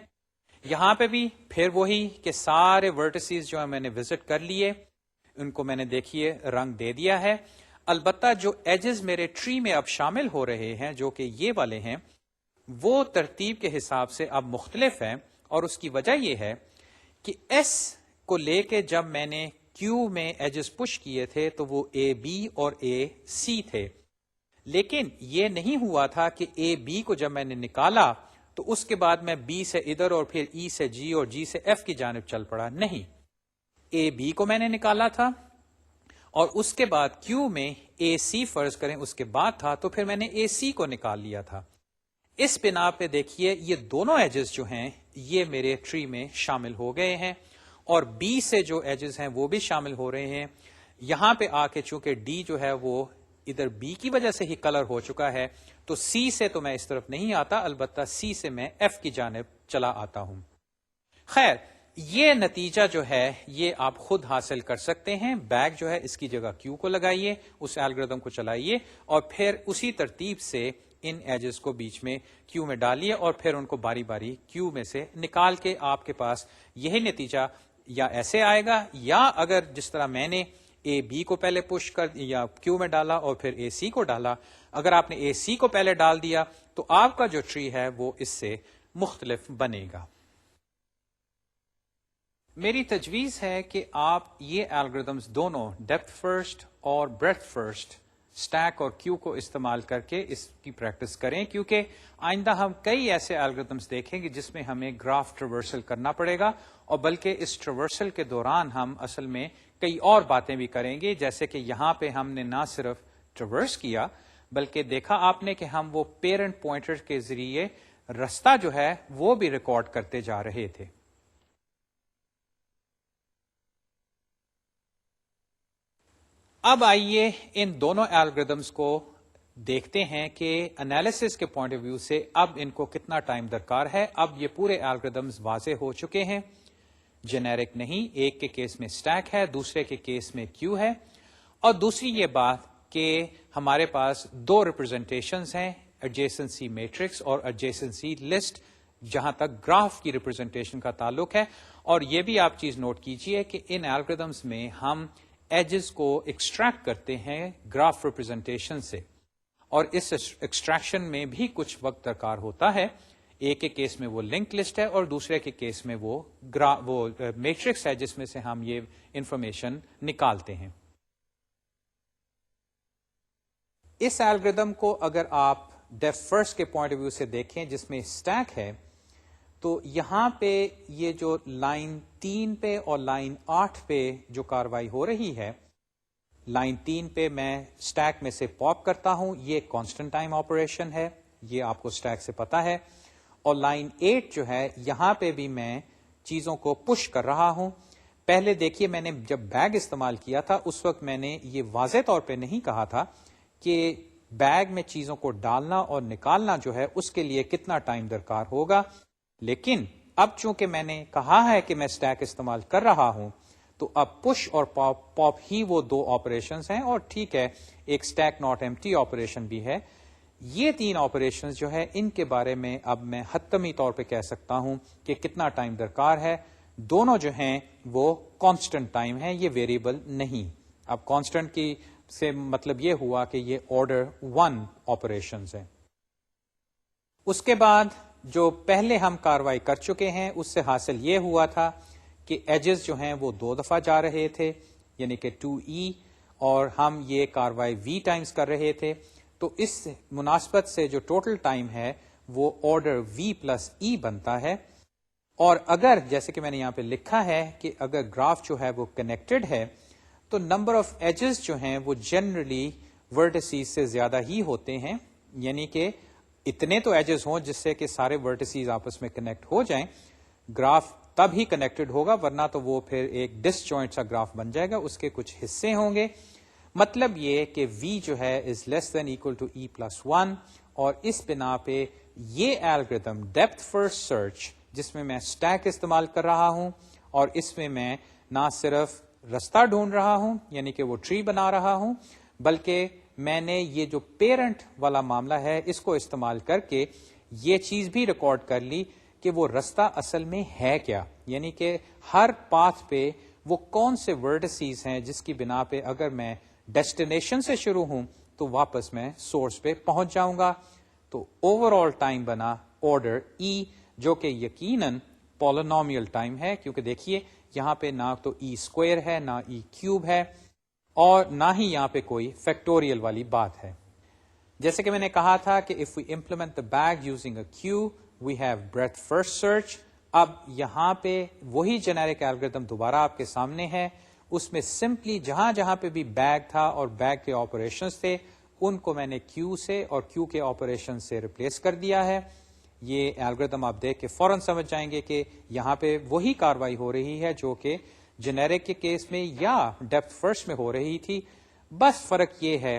A: یہاں پہ بھی پھر وہی کہ سارے ورٹسیز جو میں نے وزٹ کر لیے، ان کو میں نے دیکھیے رنگ دے دیا ہے۔ البتہ جو ایجز میرے ٹری میں اب شامل ہو رہے ہیں جو کہ یہ والے ہیں، وہ ترتیب کے حساب سے اب مختلف ہیں، اور اس کی وجہ یہ ہے کہ ایس کو لے کے جب میں نے کیو میں ایجز پش کیے تھے تو وہ اے بی اور اے سی تھے، لیکن یہ نہیں ہوا تھا کہ اے بی کو جب میں نے نکالا تو اس کے بعد میں بی سے ادھر اور پھر ای سے جی اور جی سے ایف کی جانب چل پڑا، نہیں، اے بی کو میں نے نکالا تھا اور اس کے بعد کیو میں اے سی فرض کریں اس کے بعد تھا، تو پھر میں نے اے سی کو نکال لیا تھا۔ اس بنا پہ دیکھیے یہ دونوں ایجز جو ہیں یہ میرے ٹری میں شامل ہو گئے ہیں، اور بی سے جو ایجز ہیں وہ بھی شامل ہو رہے ہیں۔ یہاں پہ آ کے چونکہ ڈی جو ہے وہ ادھر بی کی وجہ سے ہی کلر ہو چکا ہے، تو سی سے تو میں اس طرف نہیں آتا، البتہ سی سے میں ایف کی جانب چلا آتا ہوں۔ خیر، یہ نتیجہ جو ہے یہ آپ خود حاصل کر سکتے ہیں۔ بیک جو ہے اس کی جگہ کیو کو لگائیے، اس الگوریتم کو چلائیے، اور پھر اسی ترتیب سے ان ایجز کو بیچ میں کیو میں ڈالیے، اور پھر ان کو باری باری کیو میں سے نکال کے آپ کے پاس یہی نتیجہ یا ایسے آئے گا، یا اگر جس طرح میں نے اے بی کو پہلے پش کر یا کیو میں ڈالا اور پھر اے سی کو ڈالا، اگر آپ نے اے سی کو پہلے ڈال دیا تو آپ کا جو ٹری ہے وہ اس سے مختلف بنے گا۔ میری تجویز ہے کہ آپ یہ الگوریدمز دونوں ڈیپتھ فرسٹ اور بریڈتھ فرسٹ، اسٹیک اور کیو کو استعمال کر کے اس کی پریکٹس کریں، کیونکہ آئندہ ہم کئی ایسے الگوریدمز دیکھیں گے جس میں ہمیں گراف ٹریورسل کرنا پڑے گا، اور بلکہ اس ٹریورسل کے دوران ہم اصل میں کئی اور باتیں بھی کریں گے، جیسے کہ یہاں پہ ہم نے نہ صرف ٹریورس کیا بلکہ دیکھا آپ نے کہ ہم وہ پیرنٹ پوائنٹر کے ذریعے رستہ جو ہے وہ بھی ریکارڈ کرتے جا رہے تھے۔ اب آئیے ان دونوں الگوریدمز کو دیکھتے ہیں کہ انالیسس کے پوائنٹ آف ویو سے اب ان کو کتنا ٹائم درکار ہے۔ اب یہ پورے الگوریدمز واضح ہو چکے ہیں، جنیرک نہیں، ایک کے کیس میں اسٹیک ہے، دوسرے کے کیس میں کیو ہے، اور دوسری یہ بات کہ ہمارے پاس دو ریپرزنٹیشنز ہیں، ایڈجیسنسی میٹرکس اور ایڈجیسنسی لسٹ، جہاں تک گراف کی ریپرزنٹیشن کا تعلق ہے۔ اور یہ بھی آپ چیز نوٹ کیجئے کہ ان الگوریدمز میں ہم ایجز کو ایکسٹریکٹ کرتے ہیں گراف ریپرزنٹیشن سے، اور اس ایکسٹریکشن میں بھی کچھ وقت درکار ہوتا ہے۔ ایک کے کیس میں وہ لنک لسٹ ہے اور دوسرے کے کیس میں وہ میٹرکس ہے جس میں سے ہم یہ انفارمیشن نکالتے ہیں۔ اس الگوریدم کو اگر آپ ڈیپتھ فرسٹ کے پوائنٹ آف ویو سے دیکھیں جس میں اسٹیک ہے، تو یہاں پہ یہ جو لائن 3 پہ اور لائن 8 پہ جو کاروائی ہو رہی ہے، لائن 3 پہ میں اسٹیک میں سے پاپ کرتا ہوں، یہ کانسٹنٹ ٹائم آپریشن ہے، یہ آپ کو اسٹیک سے پتا ہے، اور لائن 8 جو ہے یہاں پہ بھی میں چیزوں کو پش کر رہا ہوں۔ پہلے دیکھیے میں نے جب بیگ استعمال کیا تھا اس وقت میں نے یہ واضح طور پہ نہیں کہا تھا کہ بیگ میں چیزوں کو ڈالنا اور نکالنا جو ہے اس کے لیے کتنا ٹائم درکار ہوگا، لیکن اب چونکہ میں نے کہا ہے کہ میں اسٹیک استعمال کر رہا ہوں تو اب پش اور پاپ ہی وہ دو آپریشنز ہیں، اور ٹھیک ہے ایک اسٹیک ناٹ ایمٹی آپریشن بھی ہے۔ یہ 3 آپریشنز جو ہے ان کے بارے میں اب میں حتمی طور پہ کہہ سکتا ہوں کہ کتنا ٹائم درکار ہے۔ دونوں جو ہیں وہ کانسٹنٹ ٹائم ہے، یہ ویریبل نہیں۔ اب کانسٹنٹ کی سے مطلب یہ ہوا کہ یہ آرڈر 1 آپریشنز ہیں۔ اس کے بعد جو پہلے ہم کاروائی کر چکے ہیں اس سے حاصل یہ ہوا تھا کہ ایجز جو ہیں وہ 2 دفعہ جا رہے تھے، یعنی کہ 2E، اور ہم یہ کاروائی V ٹائمز کر رہے تھے، تو اس مناسبت سے جو ٹوٹل ٹائم ہے وہ آرڈر V پلس E بنتا ہے۔ اور اگر جیسے کہ میں نے یہاں پہ لکھا ہے کہ اگر گراف جو ہے وہ کنیکٹڈ ہے تو نمبر آف ایجز جو ہیں وہ جنرلی ورٹیسیز سے زیادہ ہی ہوتے ہیں، یعنی کہ اتنے تو ایجز ہوں جس سے کہ سارے ورٹیسیز آپس میں کنیکٹ ہو جائیں، گراف تب ہی کنیکٹڈ ہوگا، ورنہ تو وہ پھر ایک ڈس جوائنٹ سا گراف بن جائے گا، اس کے کچھ حصے ہوں گے۔ مطلب یہ کہ v جو ہے is less than equal to e plus 1، اور اس بنا پہ یہ الگوریتھم ڈیپتھ فرسٹ سرچ جس میں اسٹیک استعمال کر رہا ہوں، اور اس میں میں نہ صرف رستہ ڈھونڈ رہا ہوں یعنی کہ وہ ٹری بنا رہا ہوں، بلکہ میں نے یہ جو پیرنٹ والا معاملہ ہے اس کو استعمال کر کے یہ چیز بھی ریکارڈ کر لی کہ وہ رستہ اصل میں ہے کیا، یعنی کہ ہر پاتھ پہ وہ کون سے ورڈسیز ہیں جس کی بنا پہ اگر میں ڈیسٹینیشن سے شروع ہوں تو واپس میں سورس پہ پہنچ جاؤں گا. تو اوور آل ٹائم بنا آرڈر ای، جو کہ یقیناً پولینومیل ٹائم ہے، کیونکہ دیکھیے یہاں پہ نہ تو ای اسکوئر ہے، نہ ای کیوب ہے، اور نہ ہی یہاں پہ کوئی فیکٹوریل والی بات ہے. جیسے کہ میں نے کہا تھا کہ if we implement the bag using a queue we have breadth first search. اب یہاں پہ وہی جنیرک الگوریتھم دوبارہ آپ کے سامنے ہے، اس میں سمپلی جہاں جہاں پہ بھی بیگ تھا اور بیگ کے آپریشنز تھے ان کو میں نے کیو سے اور کیو کے آپریشن سے ریپلیس کر دیا ہے. یہ الگوریتھم آپ دیکھ کے فوراً سمجھ جائیں گے کہ یہاں پہ وہی کاروائی ہو رہی ہے جو کہ جنیرک کے کیس میں یا ڈیپتھ فرسٹ میں ہو رہی تھی. بس فرق یہ ہے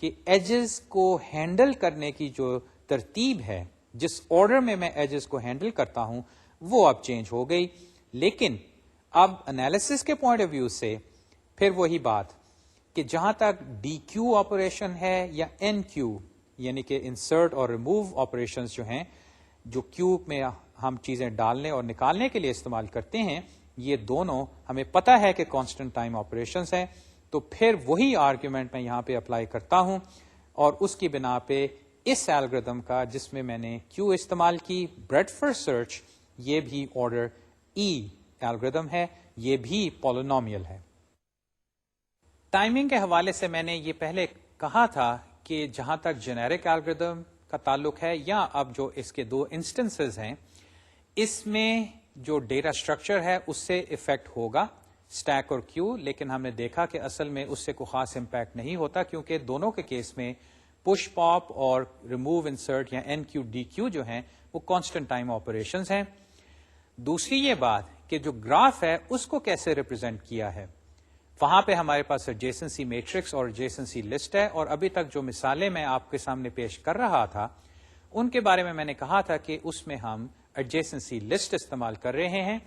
A: کہ ایجز کو ہینڈل کرنے کی جو ترتیب ہے، جس آرڈر میں میں ایجز کو ہینڈل کرتا ہوں وہ اب چینج ہو گئی. لیکن اب انالیسس کے پوائنٹ آف ویو سے پھر وہی بات کہ جہاں تک ڈی کیو آپریشن ہے یا این کیو یعنی کہ انسرٹ اور ریموو آپریشنز جو ہیں، جو کیو میں ہم چیزیں ڈالنے اور نکالنے کے لیے استعمال کرتے ہیں، یہ دونوں ہمیں پتا ہے کہ کانسٹنٹ ٹائم آپریشنز ہیں. تو پھر وہی آرگیومنٹ میں یہاں پہ اپلائی کرتا ہوں، اور اس کی بنا پہ اس الگوریتھم کا جس میں میں نے کیو استعمال کی بریڈ فرسٹ سرچ، یہ بھی آرڈر ای الگوریتھم ہے، یہ بھی پولینومیل ہے. ٹائمنگ کے حوالے سے میں نے یہ پہلے کہا تھا کہ جہاں تک جنیرک الگوریتھم کا تعلق ہے یا اب جو اس کے دو انسٹنسز ہیں، اس میں جو ڈیٹا اسٹرکچر ہے اس سے افیکٹ ہوگا اسٹیک اور کیو، لیکن ہم نے دیکھا کہ اصل میں اس سے کوئی خاص امپیکٹ نہیں ہوتا، کیونکہ دونوں کے کیس میں پش پاپ اور ریموو انسرٹ یا این کیو ڈی کیو جو ہیں وہ کانسٹنٹ ٹائم آپریشنز ہیں. دوسری یہ بات کہ جو گراف ہے اس کو کیسے ریپرزینٹ کیا ہے، وہاں پہ ہمارے پاس ایڈجیسنسی میٹرکس اور ایڈجیسنسی لسٹ ہے، اور ابھی تک جو مثالیں میں آپ کے سامنے پیش کر رہا تھا ان کے بارے میں نے کہا تھا کہ اس میں ہم ایڈجیسنسی لسٹ استعمال کر رہے ہیں.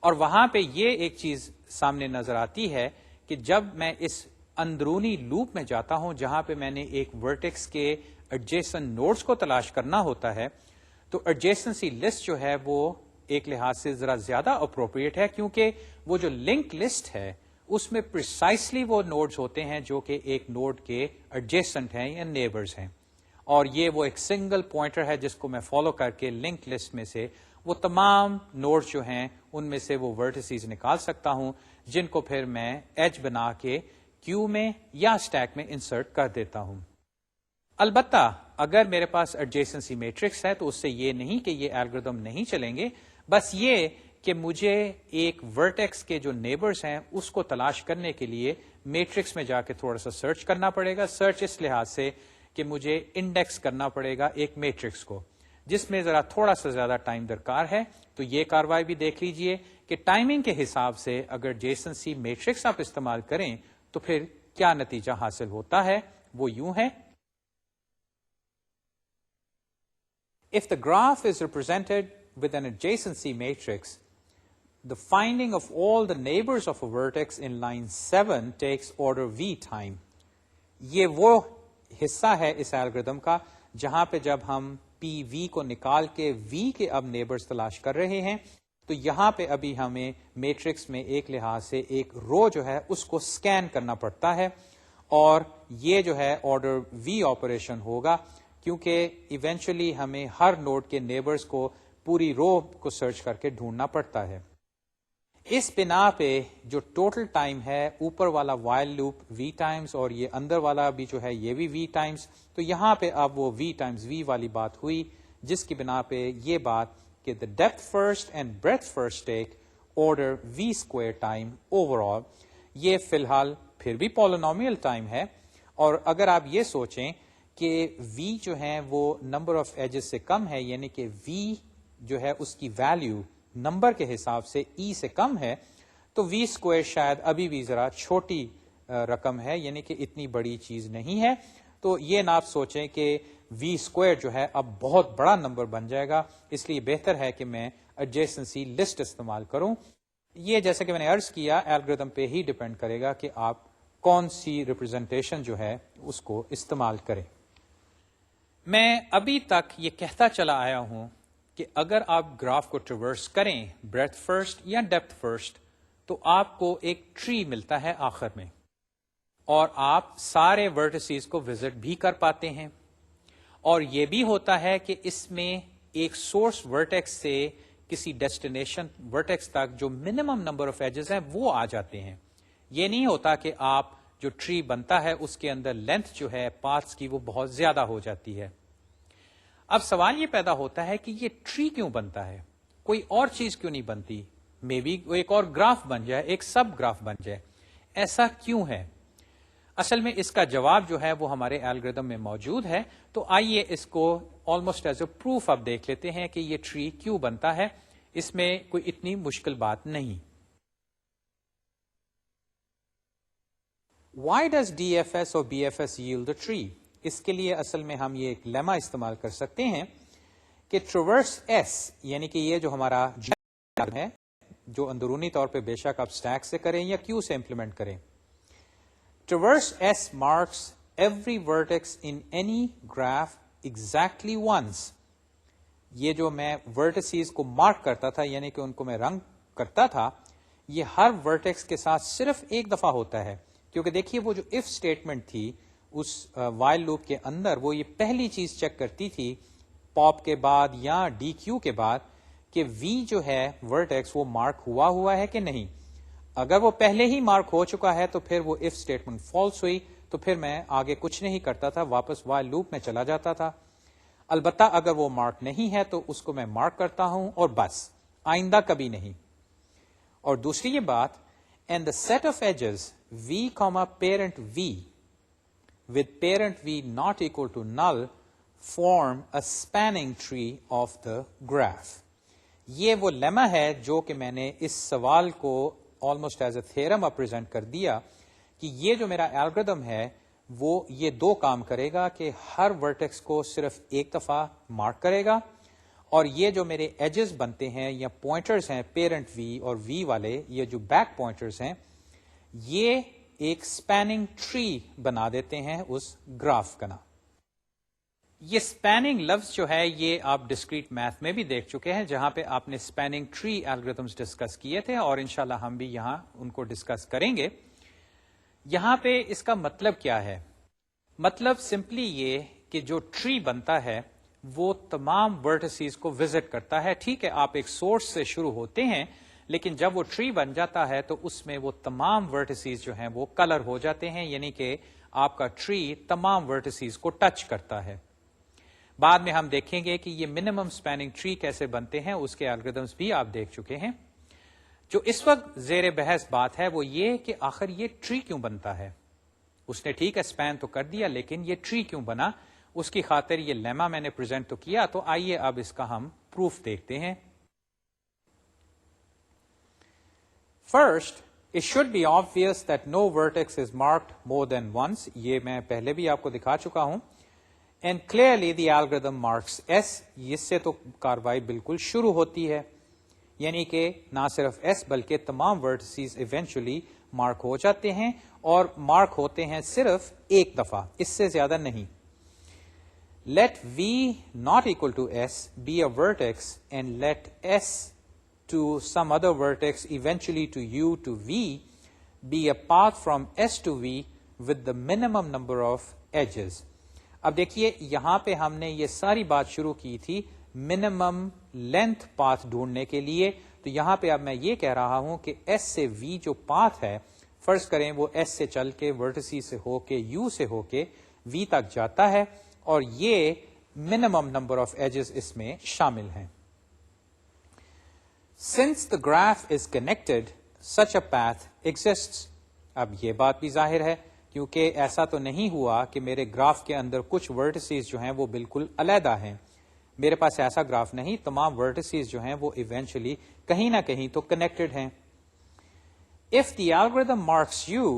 A: اور وہاں پہ یہ ایک چیز سامنے نظر آتی ہے کہ جب میں اس اندرونی لوپ میں جاتا ہوں جہاں پہ میں نے ایک ورٹیکس کے ایڈجیسن نوڈز کو تلاش کرنا ہوتا ہے، تو ایڈجیسنسی لسٹ جو ہے وہ ایک لحاظ سے ذرا زیادہ اپروپریٹ ہے، کیونکہ وہ جو لنک لسٹ ہے اس میں پریسائسلی وہ نوڈز ہوتے ہیں جو کہ ایک نوڈ کے ایڈجیسنٹ ہیں یا نیبرز ہیں، اور یہ وہ ایک سنگل پوائنٹر ہے جس کو میں فالو کر کے لنک لسٹ میں سے وہ تمام نوڈز جو ہیں ان میں سے وہ ورٹیسز نکال سکتا ہوں، جن کو پھر میں ایج بنا کے کیو میں یا اسٹیک میں انسرٹ کر دیتا ہوں. البتہ اگر میرے پاس ایڈجیسنسی میٹرکس ہے تو اس سے یہ نہیں کہ یہ الگوریتھم نہیں چلیں گے، بس یہ کہ مجھے ایک ورٹیکس کے جو نیبرز ہیں اس کو تلاش کرنے کے لیے میٹرکس میں جا کے تھوڑا سا سرچ کرنا پڑے گا. سرچ اس لحاظ سے کہ مجھے انڈیکس کرنا پڑے گا ایک میٹرکس کو، جس میں ذرا تھوڑا سا زیادہ ٹائم درکار ہے. تو یہ کاروائی بھی دیکھ لیجئے کہ ٹائمنگ کے حساب سے اگر ایڈجیسنسی میٹرکس آپ استعمال کریں تو پھر کیا نتیجہ حاصل ہوتا ہے. وہ یوں ہے: If the graph is represented with an adjacency matrix, the finding of all the neighbors of a vertex in line 7 takes order v time. یہ وہ حصہ ہے اس الگوریتھم کا جہاں پہ جب ہم پی وی کو نکال کے وی کے اب نیبرز تلاش کر رہے ہیں تو یہاں پہ ابھی ہمیں میٹرکس میں ایک لحاظ سے ایک رو جو ہے اس کو سکین کرنا پڑتا ہے، اور یہ جو ہے آرڈر وی آپریشن ہوگا، کیونکہ ایونچولی ہمیں ہر نوڈ کے نیبرز کو پوری رو کو سرچ کر کے ڈھونڈنا پڑتا ہے. اس بنا پہ جو ٹوٹل ٹائم ہے، اوپر والا وائل لوپ وی ٹائمز اور یہ اندر والا بھی جو ہے یہ بھی وی ٹائمز، تو یہاں پہ اب وہ وی ٹائمز وی والی بات ہوئی، جس کی بنا پہ یہ بات کہ the depth first and breadth first take order v square time overall. یہ فی الحال پھر بھی پولینومیل ٹائم ہے، اور اگر آپ یہ سوچیں کہ v جو ہے وہ نمبر آف ایجز سے کم ہے، یعنی کہ v جو ہے اس کی ویلیو نمبر کے حساب سے e سے کم ہے، تو v اسکوائر شاید ابھی بھی ذرا چھوٹی رقم ہے، یعنی کہ اتنی بڑی چیز نہیں ہے. تو یہ نہ آپ سوچیں کہ وی اسکوائر جو ہے اب بہت بڑا نمبر بن جائے گا، اس لیے بہتر ہے کہ میں ایڈجیسنسی لسٹ استعمال کروں. یہ جیسا کہ میں نے عرض کیا الگورتھم پہ ہی ڈیپینڈ کرے گا کہ آپ کون سی ریپرزنٹیشن جو ہے اس کو استعمال کریں. میں ابھی تک یہ کہتا چلا آیا ہوں کہ اگر آپ گراف کو ٹریورس کریں بریتھ فرسٹ یا ڈیپتھ فرسٹ تو آپ کو ایک ٹری ملتا ہے آخر میں، اور آپ سارے ورٹیسز کو وزٹ بھی کر پاتے ہیں. اور یہ بھی ہوتا ہے کہ اس میں ایک سورس ورٹیکس سے کسی ڈیسٹینیشن ورٹیکس تک جو منیمم نمبر آف ایجز ہیں وہ آ جاتے ہیں. یہ نہیں ہوتا کہ آپ جو ٹری بنتا ہے اس کے اندر لینتھ جو ہے پاتھس کی وہ بہت زیادہ ہو جاتی ہے. اب سوال یہ پیدا ہوتا ہے کہ یہ ٹری کیوں بنتا ہے، کوئی اور چیز کیوں نہیں بنتی؟ مے بی ایک اور گراف بن جائے، ایک سب گراف بن جائے. ایسا کیوں ہے؟ اصل میں اس کا جواب جو ہے وہ ہمارے الگورتھم میں موجود ہے. تو آئیے اس کو آلموسٹ ایز اے پروف اب دیکھ لیتے ہیں کہ یہ ٹری کیوں بنتا ہے. اس میں کوئی اتنی مشکل بات نہیں. Why does DFS اور BFS yield a tree؟ اس کے لیے اصل میں ہم یہ ایک لیما استعمال کر سکتے ہیں کہ ٹریورس ایس، یعنی کہ یہ جو ہمارا ہے جو اندرونی طور پہ بے شک آپ اسٹیک سے کریں یا کیو سے امپلیمنٹ کریں، traverse s marks every vertex in any graph exactly once. یہ جو میں ورٹیسز کو مارک کرتا تھا یعنی کہ ان کو میں رنگ کرتا تھا، یہ ہر ورٹیکس کے ساتھ صرف ایک دفعہ ہوتا ہے. کیونکہ دیکھیے وہ جو اف اسٹیٹمنٹ تھی اس وائل لوپ کے اندر وہ یہ پہلی چیز چیک کرتی تھی پاپ کے بعد یا ڈی کیو کے بعد کہ وی جو ہے ورٹیکس وہ مارک ہوا ہے کہ نہیں. اگر وہ پہلے ہی مارک ہو چکا ہے تو پھر وہ اف اسٹیٹمنٹ فالس ہوئی، تو پھر میں آگے کچھ نہیں کرتا تھا، واپس وائل لوپ میں چلا جاتا تھا. البتہ اگر وہ مارک نہیں ہے تو اس کو میں مارک کرتا ہوں اور بس، آئندہ کبھی نہیں. اور دوسری یہ بات، and the set of edges v, parent v with parent v not equal to null form a spanning tree of the graph. یہ وہ لیما ہے جو کہ میں نے اس سوال کو almost as a theorem represent کر دیا کہ یہ جو میرا الگورتھم ہے وہ یہ دو کام کرے گا کہ ہر ورٹیکس کو صرف ایک دفعہ مارک کرے گا، اور یہ جو میرے ایجز بنتے ہیں یا پوائنٹرز ہیں پیرنٹ وی اور وی والے، یہ جو بیک پوائنٹرز ہیں، یہ ایک سپیننگ ٹری بنا دیتے ہیں اس گراف کا. یہ سپیننگ لفظ جو ہے یہ آپ ڈسکریٹ میتھ میں بھی دیکھ چکے ہیں جہاں پہ آپ نے سپیننگ ٹری الگورتھمز ڈسکس کیے تھے، اور انشاءاللہ ہم بھی یہاں ان کو ڈسکس کریں گے. یہاں پہ اس کا مطلب کیا ہے؟ مطلب سمپلی یہ کہ جو ٹری بنتا ہے وہ تمام ورٹیسز کو وزٹ کرتا ہے. ٹھیک ہے آپ ایک سورس سے شروع ہوتے ہیں، لیکن جب وہ ٹری بن جاتا ہے تو اس میں وہ تمام ورٹیسز جو ہیں وہ کلر ہو جاتے ہیں، یعنی کہ آپ کا ٹری تمام ورٹیسز کو ٹچ کرتا ہے. بعد میں ہم دیکھیں گے کہ یہ منیمم سپیننگ ٹری کیسے بنتے ہیں، اس کے الگورتھمز بھی آپ دیکھ چکے ہیں. جو اس وقت زیر بحث بات ہے وہ یہ کہ آخر یہ ٹری کیوں بنتا ہے. اس نے ٹھیک ہے سپین تو کر دیا، لیکن یہ ٹری کیوں بنا، اس کی خاطر یہ لیما میں نے پریزنٹ تو کیا. تو آئیے اب اس کا ہم پروف دیکھتے ہیں. First, it should be obvious that no vertex is marked more than once. یہ میں پہلے بھی آپ کو دکھا چکا ہوں. And clearly the algorithm marks S. اس سے تو کاروائی بالکل شروع ہوتی ہے، یعنی کہ نہ صرف S بلکہ تمام vertices eventually مارک ہو جاتے ہیں، اور مارک ہوتے ہیں صرف ایک دفعہ، اس سے زیادہ نہیں. Let V not equal to S be a vertex and let S to some other vertex eventually to U to V be a path from S to V with the minimum number of edges. اب دیکھیے یہاں پہ ہم نے یہ ساری بات شروع کی تھی منیمم لینتھ پاتھ ڈھونڈنے کے لیے. تو یہاں پہ اب میں یہ کہہ رہا ہوں کہ S سے V جو پاتھ ہے، فرض کریں وہ S سے چل کے ورٹیسی سے ہو کے U سے ہو کے V تک جاتا ہے، اور یہ منیمم نمبر آف ایجز اس میں شامل ہیں. Since the graph is connected, such a path exists. اب یہ بات بھی ظاہر ہے کیونکہ ایسا تو نہیں ہوا کہ میرے گراف کے اندر کچھ ورٹیسز جو ہیں وہ بالکل علیحدہ ہیں. میرے پاس ایسا گراف نہیں، تمام ورٹیسز جو ہیں وہ ایونچولی کہیں نہ کہیں تو کنیکٹڈ ہیں. If the algorithm marks U,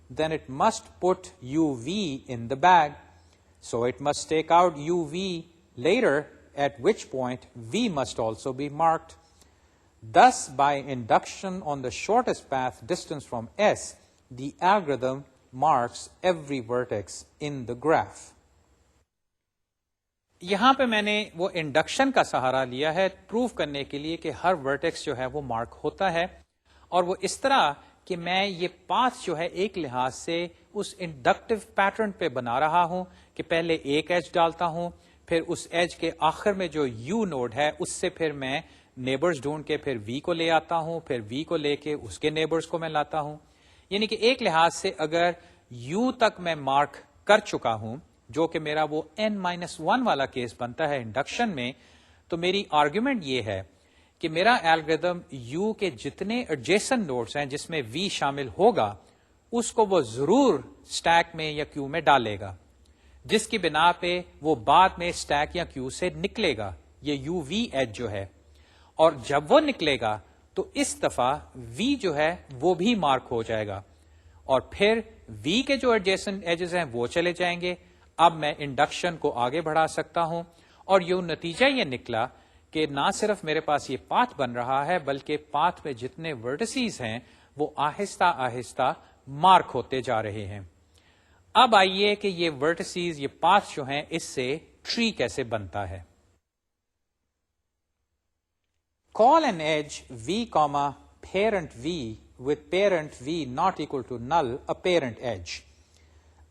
A: then it must put uv in the bag. So it must take out uv later, at which point v must also be marked. Thus, by induction on the shortest path distance from S, the algorithm marks every vertex in the graph. یہاں پہ میں نے وہ induction کا سہارا لیا ہے proof کرنے کے لیے کہ ہر ورٹیکس جو ہے وہ مارک ہوتا ہے، اور وہ اس طرح کہ میں یہ پاتھ جو ہے ایک لحاظ سے اس انڈکٹیو پیٹرن پہ بنا رہا ہوں کہ پہلے ایک ایج ڈالتا ہوں، پھر اس ایج کے آخر میں جو یو نوڈ ہے اس سے پھر میں نیبرز ڈھونڈ کے پھر وی کو لے آتا ہوں، پھر وی کو لے کے اس کے نیبرز کو میں لاتا ہوں. یعنی کہ ایک لحاظ سے اگر یو تک میں مارک کر چکا ہوں، جو کہ میرا وہ n-1 والا کیس بنتا ہے انڈکشن میں، تو میری آرگیومنٹ یہ ہے کہ میرا الگوریدم یو کے جتنے ایڈجیسنٹ نوڈز ہیں جس میں وی شامل ہوگا اس کو وہ ضرور اسٹیک میں یا کیو میں ڈالے گا، جس کی بنا پہ وہ بعد میں اسٹیک یا کیو سے نکلے گا، یہ یو وی ایج جو ہے. اور جب وہ نکلے گا تو اس دفعہ وی جو ہے وہ بھی مارک ہو جائے گا، اور پھر وی کے جو ایڈجیسنٹ ایجز ہیں وہ چلے جائیں گے. اب میں انڈکشن کو آگے بڑھا سکتا ہوں، اور یہ نتیجہ یہ نکلا کہ نہ صرف میرے پاس یہ پاتھ بن رہا ہے بلکہ پاتھ میں جتنے ورٹیسیز ہیں وہ آہستہ آہستہ مارک ہوتے جا رہے ہیں. اب آئیے کہ یہ ورٹیسیز، یہ پاتھ جو ہیں، اس سے ٹری کیسے بنتا ہے. Call an edge v, parent v with parent v not equal to null a parent edge.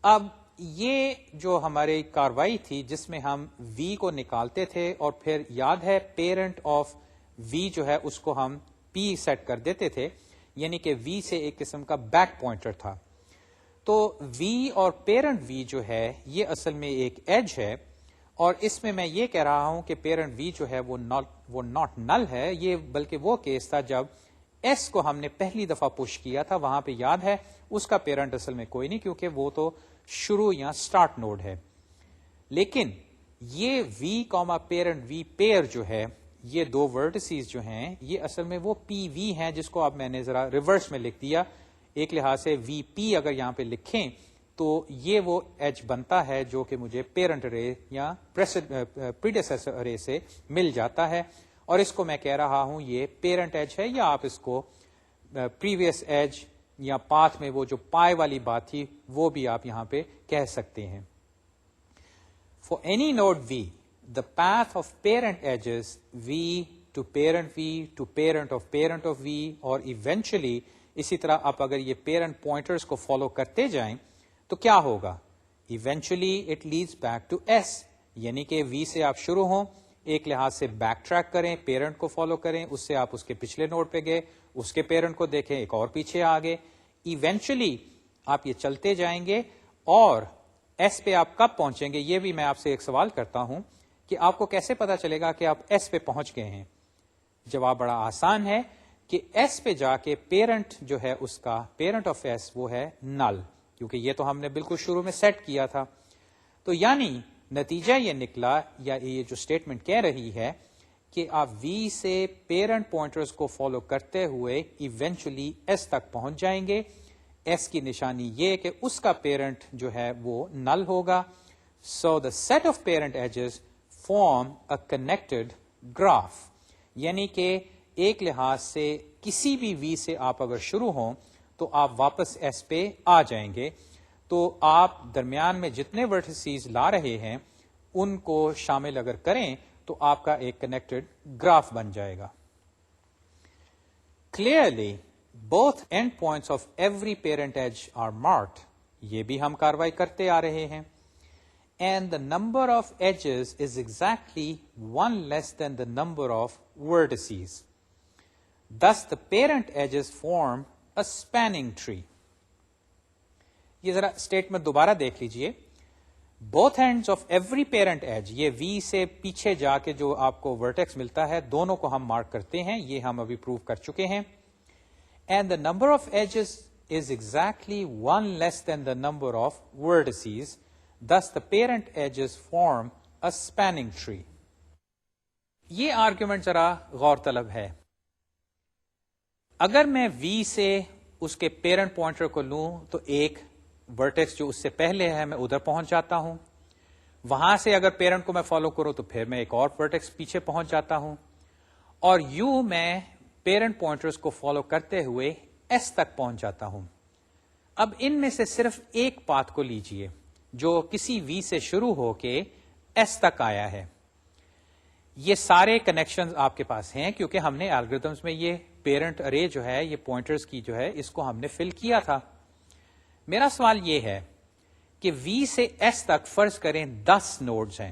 A: اب یہ جو ہماری کاروائی تھی جس میں ہم وی کو نکالتے تھے اور پھر یاد ہے پیرنٹ آف وی جو ہے اس کو ہم پی سیٹ کر دیتے تھے، یعنی کہ وی سے ایک قسم کا بیک پوائنٹر تھا. تو وی اور پیرنٹ وی جو ہے یہ اصل میں ایک ایج ہے، اور اس میں میں یہ کہہ رہا ہوں کہ پیرنٹ وی جو ہے وہ ناٹ نل ہے. یہ بلکہ وہ کیس تھا جب ایس کو ہم نے پہلی دفعہ پش کیا تھا، وہاں پہ یاد ہے اس کا پیرنٹ اصل میں کوئی نہیں کیونکہ وہ تو شروع یا سٹارٹ نوڈ ہے. لیکن یہ وی پیرنٹ وی پیئر جو ہے، یہ دو ورٹیسیز جو ہیں یہ اصل میں وہ پی وی ہیں، جس کو اب میں نے ذرا ریورس میں لکھ دیا. ایک لحاظ سے وی پی اگر یہاں پہ لکھیں تو یہ وہ ایج بنتا ہے جو کہ مجھے پیرنٹ ارے یا پریڈیسیسر ارے سے مل جاتا ہے، اور اس کو میں کہہ رہا ہوں یہ پیرنٹ ایج ہے، یا آپ اس کو پریویس ایج یا پاتھ میں وہ جو پائے والی بات تھی وہ بھی آپ یہاں پہ کہہ سکتے ہیں. For any node v the path of parent edges v to parent of v, اور ایونچولی اسی طرح آپ اگر یہ پیرنٹ پوائنٹرز کو فالو کرتے جائیں تو کیا ہوگا؟ Eventually it leads back to s, یعنی کہ وی سے آپ شروع ہوں، ایک لحاظ سے بیک ٹریک کریں، پیرنٹ کو فالو کریں، اس سے آپ اس کے پچھلے نوڈ پہ گئے، اس کے پیرنٹ کو دیکھیں، ایک اور پیچھے آگے، ایونچولی آپ یہ چلتے جائیں گے، اور ایس پہ آپ کب پہنچیں گے؟ یہ بھی میں آپ سے ایک سوال کرتا ہوں کہ آپ کو کیسے پتا چلے گا کہ آپ ایس پہ پہنچ گئے ہیں؟ جواب بڑا آسان ہے کہ ایس پہ جا کے پیرنٹ جو ہے اس کا پیرنٹ آف ایس وہ ہے نل، کیونکہ یہ تو ہم نے بالکل شروع میں سیٹ کیا تھا. تو یعنی نتیجہ یہ نکلا، یا یہ جو اسٹیٹمنٹ کہہ رہی ہے کہ آپ وی سے پیرنٹ پوائنٹرز کو فالو کرتے ہوئے ایونچولی ایس تک پہنچ جائیں گے. ایس کی نشانی یہ کہ اس کا پیرنٹ جو ہے وہ نل ہوگا. So the set of parent edges form a connected graph, یعنی کہ ایک لحاظ سے کسی بھی وی سے آپ اگر شروع ہوں تو آپ واپس ایس پہ آ جائیں گے. تو آپ درمیان میں جتنے ورٹیسیز لا رہے ہیں ان کو شامل اگر کریں تو آپ کا ایک کنیکٹڈ گراف بن جائے گا. Clearly both end points of every parent edge are marked, یہ بھی ہم کاروائی کرتے آ رہے ہیں. And the number of edges is exactly one less than the number of vertices. Thus the parent edges form a spanning tree. یہ ذرا اسٹیٹمنٹ دوبارہ دیکھ لیجئے. Both ends of every parent edge، یہ وی سے پیچھے جا کے جو آپ کو ورٹیکس ملتا ہے دونوں کو ہم مارک کرتے ہیں، یہ ہم ابھی پروف کر چکے ہیں. And the number of edges is exactly one less than the number of vertices. Thus the parent edges form a spanning tree. یہ آرگیومنٹ ذرا غور طلب ہے. اگر میں وی سے اس کے پیرنٹ پوائنٹر کو لوں تو ایک ورٹیکس جو اس سے پہلے ہے میں ادھر پہنچ جاتا ہوں. وہاں سے اگر پیرنٹ کو میں فالو کروں تو پھر میں ایک اور ورٹیکس پیچھے پہنچ جاتا ہوں, اور یوں میں پیرنٹ پوائنٹرز کو فالو کرتے ہوئے ایس تک پہنچ جاتا ہوں. اب ان میں سے صرف ایک پاتھ کو لیجئے جو کسی وی سے شروع ہو کے ایس تک آیا ہے. یہ سارے کنیکشنز آپ کے پاس ہیں کیونکہ ہم نے الگوریتھمز میں یہ پیرنٹ ارے جو ہے, یہ پوائنٹرز کی جو ہے, اس کو ہم نے فل کیا تھا. میرا سوال یہ ہے کہ وی سے ایس تک فرض کریں 10 نوڈز ہیں,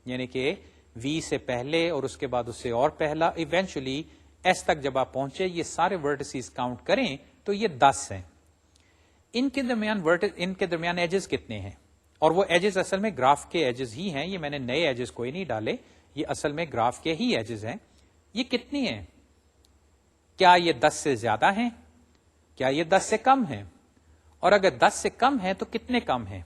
A: یعنی کہ وی سے پہلے اور اس کے بعد اس سے اور پہلا, ایونچولی ایس تک جب آپ پہنچے یہ سارے ورٹیسز کاؤنٹ کریں تو یہ 10 ہیں. ان کے درمیان ایجز کتنے ہیں؟ اور وہ ایجز اصل میں گراف کے ایجز ہی ہیں, یہ میں نے نئے ایجز کوئی نہیں ڈالے, یہ اصل میں گراف کے ہی ایجز ہیں. یہ کتنی ہیں؟ کیا یہ 10 سے زیادہ ہیں؟ کیا یہ 10 سے کم ہیں؟ اور اگر 10 سے کم ہیں تو کتنے کم ہیں؟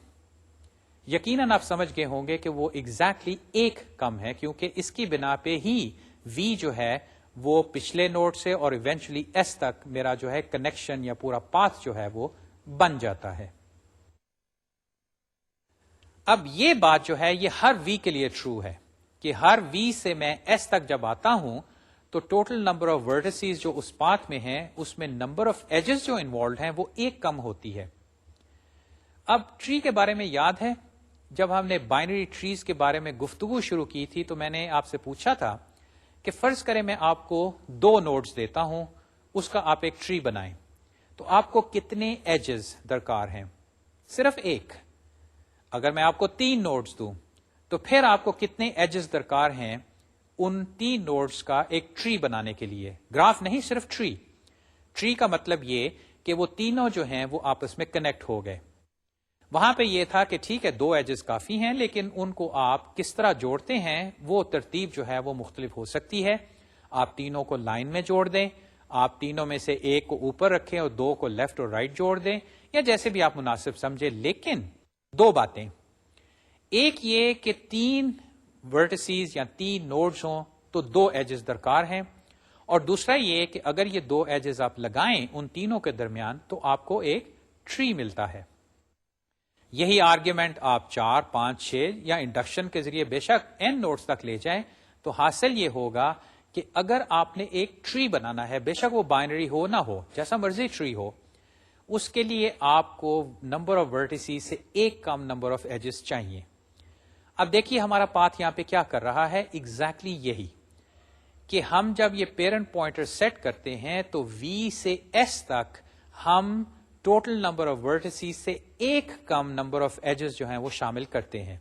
A: یقیناً آپ سمجھ گئے ہوں گے کہ وہ ایگزیکٹلی ایک کم ہے, کیونکہ اس کی بنا پہ ہی وی جو ہے وہ پچھلے نوڈ سے اور ایونچولی ایس تک میرا جو ہے کنیکشن یا پورا پاتھ جو ہے وہ بن جاتا ہے. اب یہ بات جو ہے یہ ہر وی کے لیے ٹرو ہے کہ ہر وی سے میں ایس تک جب آتا ہوں تو ٹوٹل نمبر آف ورٹیسز جو اس پاتھ میں ہیں اس میں نمبر آف ایجز جو انوالوڈ ہیں وہ ایک کم ہوتی ہے. اب ٹری کے بارے میں یاد ہے جب ہم نے بائنری ٹریز کے بارے میں گفتگو شروع کی تھی تو میں نے آپ سے پوچھا تھا کہ فرض کریں میں آپ کو 2 نوڈز دیتا ہوں, اس کا آپ ایک ٹری بنائیں, تو آپ کو کتنے ایجز درکار ہیں؟ صرف ایک. اگر میں آپ کو 3 نوڈز دوں تو پھر آپ کو کتنے ایجز درکار ہیں ان 3 نوڈز کا ایک ٹری بنانے کے لیے؟ گراف نہیں, صرف ٹری. ٹری کا مطلب یہ کہ وہ تینوں جو ہیں وہ آپس میں کنیکٹ ہو گئے. وہاں پہ یہ تھا کہ ٹھیک ہے 2 ایجز کافی ہیں, لیکن ان کو آپ کس طرح جوڑتے ہیں وہ ترتیب جو ہے وہ مختلف ہو سکتی ہے. آپ تینوں کو لائن میں جوڑ دیں, آپ تینوں میں سے ایک کو اوپر رکھیں اور 2 کو لیفٹ اور رائٹ جوڑ دیں, یا جیسے بھی آپ مناسب سمجھے. لیکن 2 باتیں, ایک یہ کہ 3 ورٹیسز یا 3 نوڈز ہوں تو 2 ایجز درکار ہیں, اور دوسرا یہ کہ اگر یہ 2 ایجز آپ لگائیں ان تینوں کے درمیان تو آپ کو ایک ٹری ملتا ہے. یہی آرگیومنٹ آپ 4, 5, 6 یا انڈکشن کے ذریعے بے شک n نوڈز تک لے جائیں تو حاصل یہ ہوگا کہ اگر آپ نے ایک ٹری بنانا ہے, بے شک وہ بائنری ہو نہ ہو, جیسا مرضی ٹری ہو, اس کے لیے آپ کو نمبر آف ورٹیسز سے ایک کم نمبر آف ایجز چاہیے. اب دیکھیے ہمارا پاتھ یہاں پہ کیا کر رہا ہے, ایگزیکٹلی یہی کہ ہم جب یہ پیرنٹ پوائنٹر سیٹ کرتے ہیں تو وی سے ایس تک ہم ٹوٹل نمبر آف ورٹیسز سے ایک کم نمبر آف ایجز جو ہیں وہ شامل کرتے ہیں.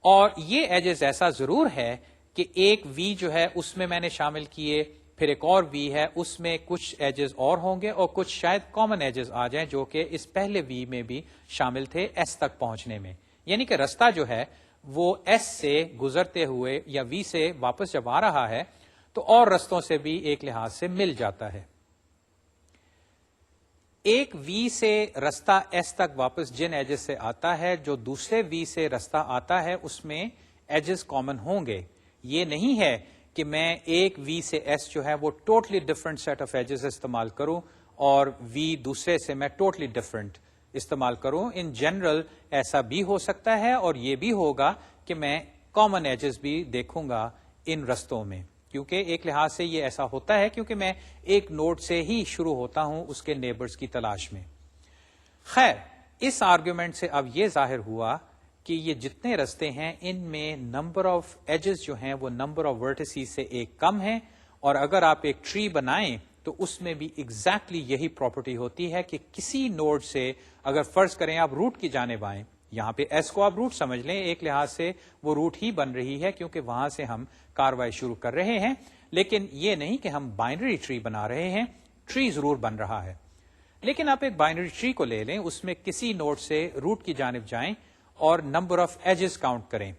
A: اور یہ ایجز ایسا ضرور ہے کہ ایک وی جو ہے اس میں نے شامل کیے, پھر ایک اور وی ہے اس میں کچھ ایجز اور ہوں گے, اور کچھ شاید کامن ایجز آ جائیں جو کہ اس پہلے وی میں بھی شامل تھے ایس تک پہنچنے میں. یعنی کہ رستہ جو ہے وہ ایس سے گزرتے ہوئے یا وی سے واپس جب آ رہا ہے تو اور رستوں سے بھی ایک لحاظ سے مل جاتا ہے. ایک وی سے رستہ ایس تک واپس جن ایجز سے آتا ہے, جو دوسرے وی سے رستہ آتا ہے اس میں ایجز کامن ہوں گے. یہ نہیں ہے کہ میں ایک وی سے ایس جو ہے وہ totally different set of edges استعمال کروں اور وی دوسرے سے میں ٹوٹلی ڈفرنٹ استعمال کروں. ان جنرل ایسا بھی ہو سکتا ہے, اور یہ بھی ہوگا کہ میں کامن ایجز بھی دیکھوں گا ان رستوں میں, کیونکہ ایک لحاظ سے یہ ایسا ہوتا ہے کیونکہ میں ایک نوڈ سے ہی شروع ہوتا ہوں اس کے نیبرز کی تلاش میں. خیر, اس آرگیومنٹ سے اب یہ ظاہر ہوا کہ یہ جتنے رستے ہیں ان میں نمبر آف ایجز جو ہیں وہ نمبر آف ورٹیسز سے ایک کم ہیں, اور اگر آپ ایک ٹری بنائیں تو اس میں بھی ایگزیکٹلی یہی پراپرٹی ہوتی ہے کہ کسی نوڈ سے اگر فرض کریں آپ روٹ کی جانب آئیں, یہاں پہ ایس کو آپ روٹ سمجھ لیں, ایک لحاظ سے وہ روٹ ہی بن رہی ہے کیونکہ وہاں سے ہم کاروائی شروع کر رہے ہیں, لیکن یہ نہیں کہ ہم بائنری ٹری بنا رہے ہیں. ٹری ضرور بن رہا ہے, لیکن آپ ایک بائنری ٹری کو لے لیں, اس میں کسی نوڈ سے روٹ کی جانب جائیں اور نمبر آف ایجز کاؤنٹ کریں.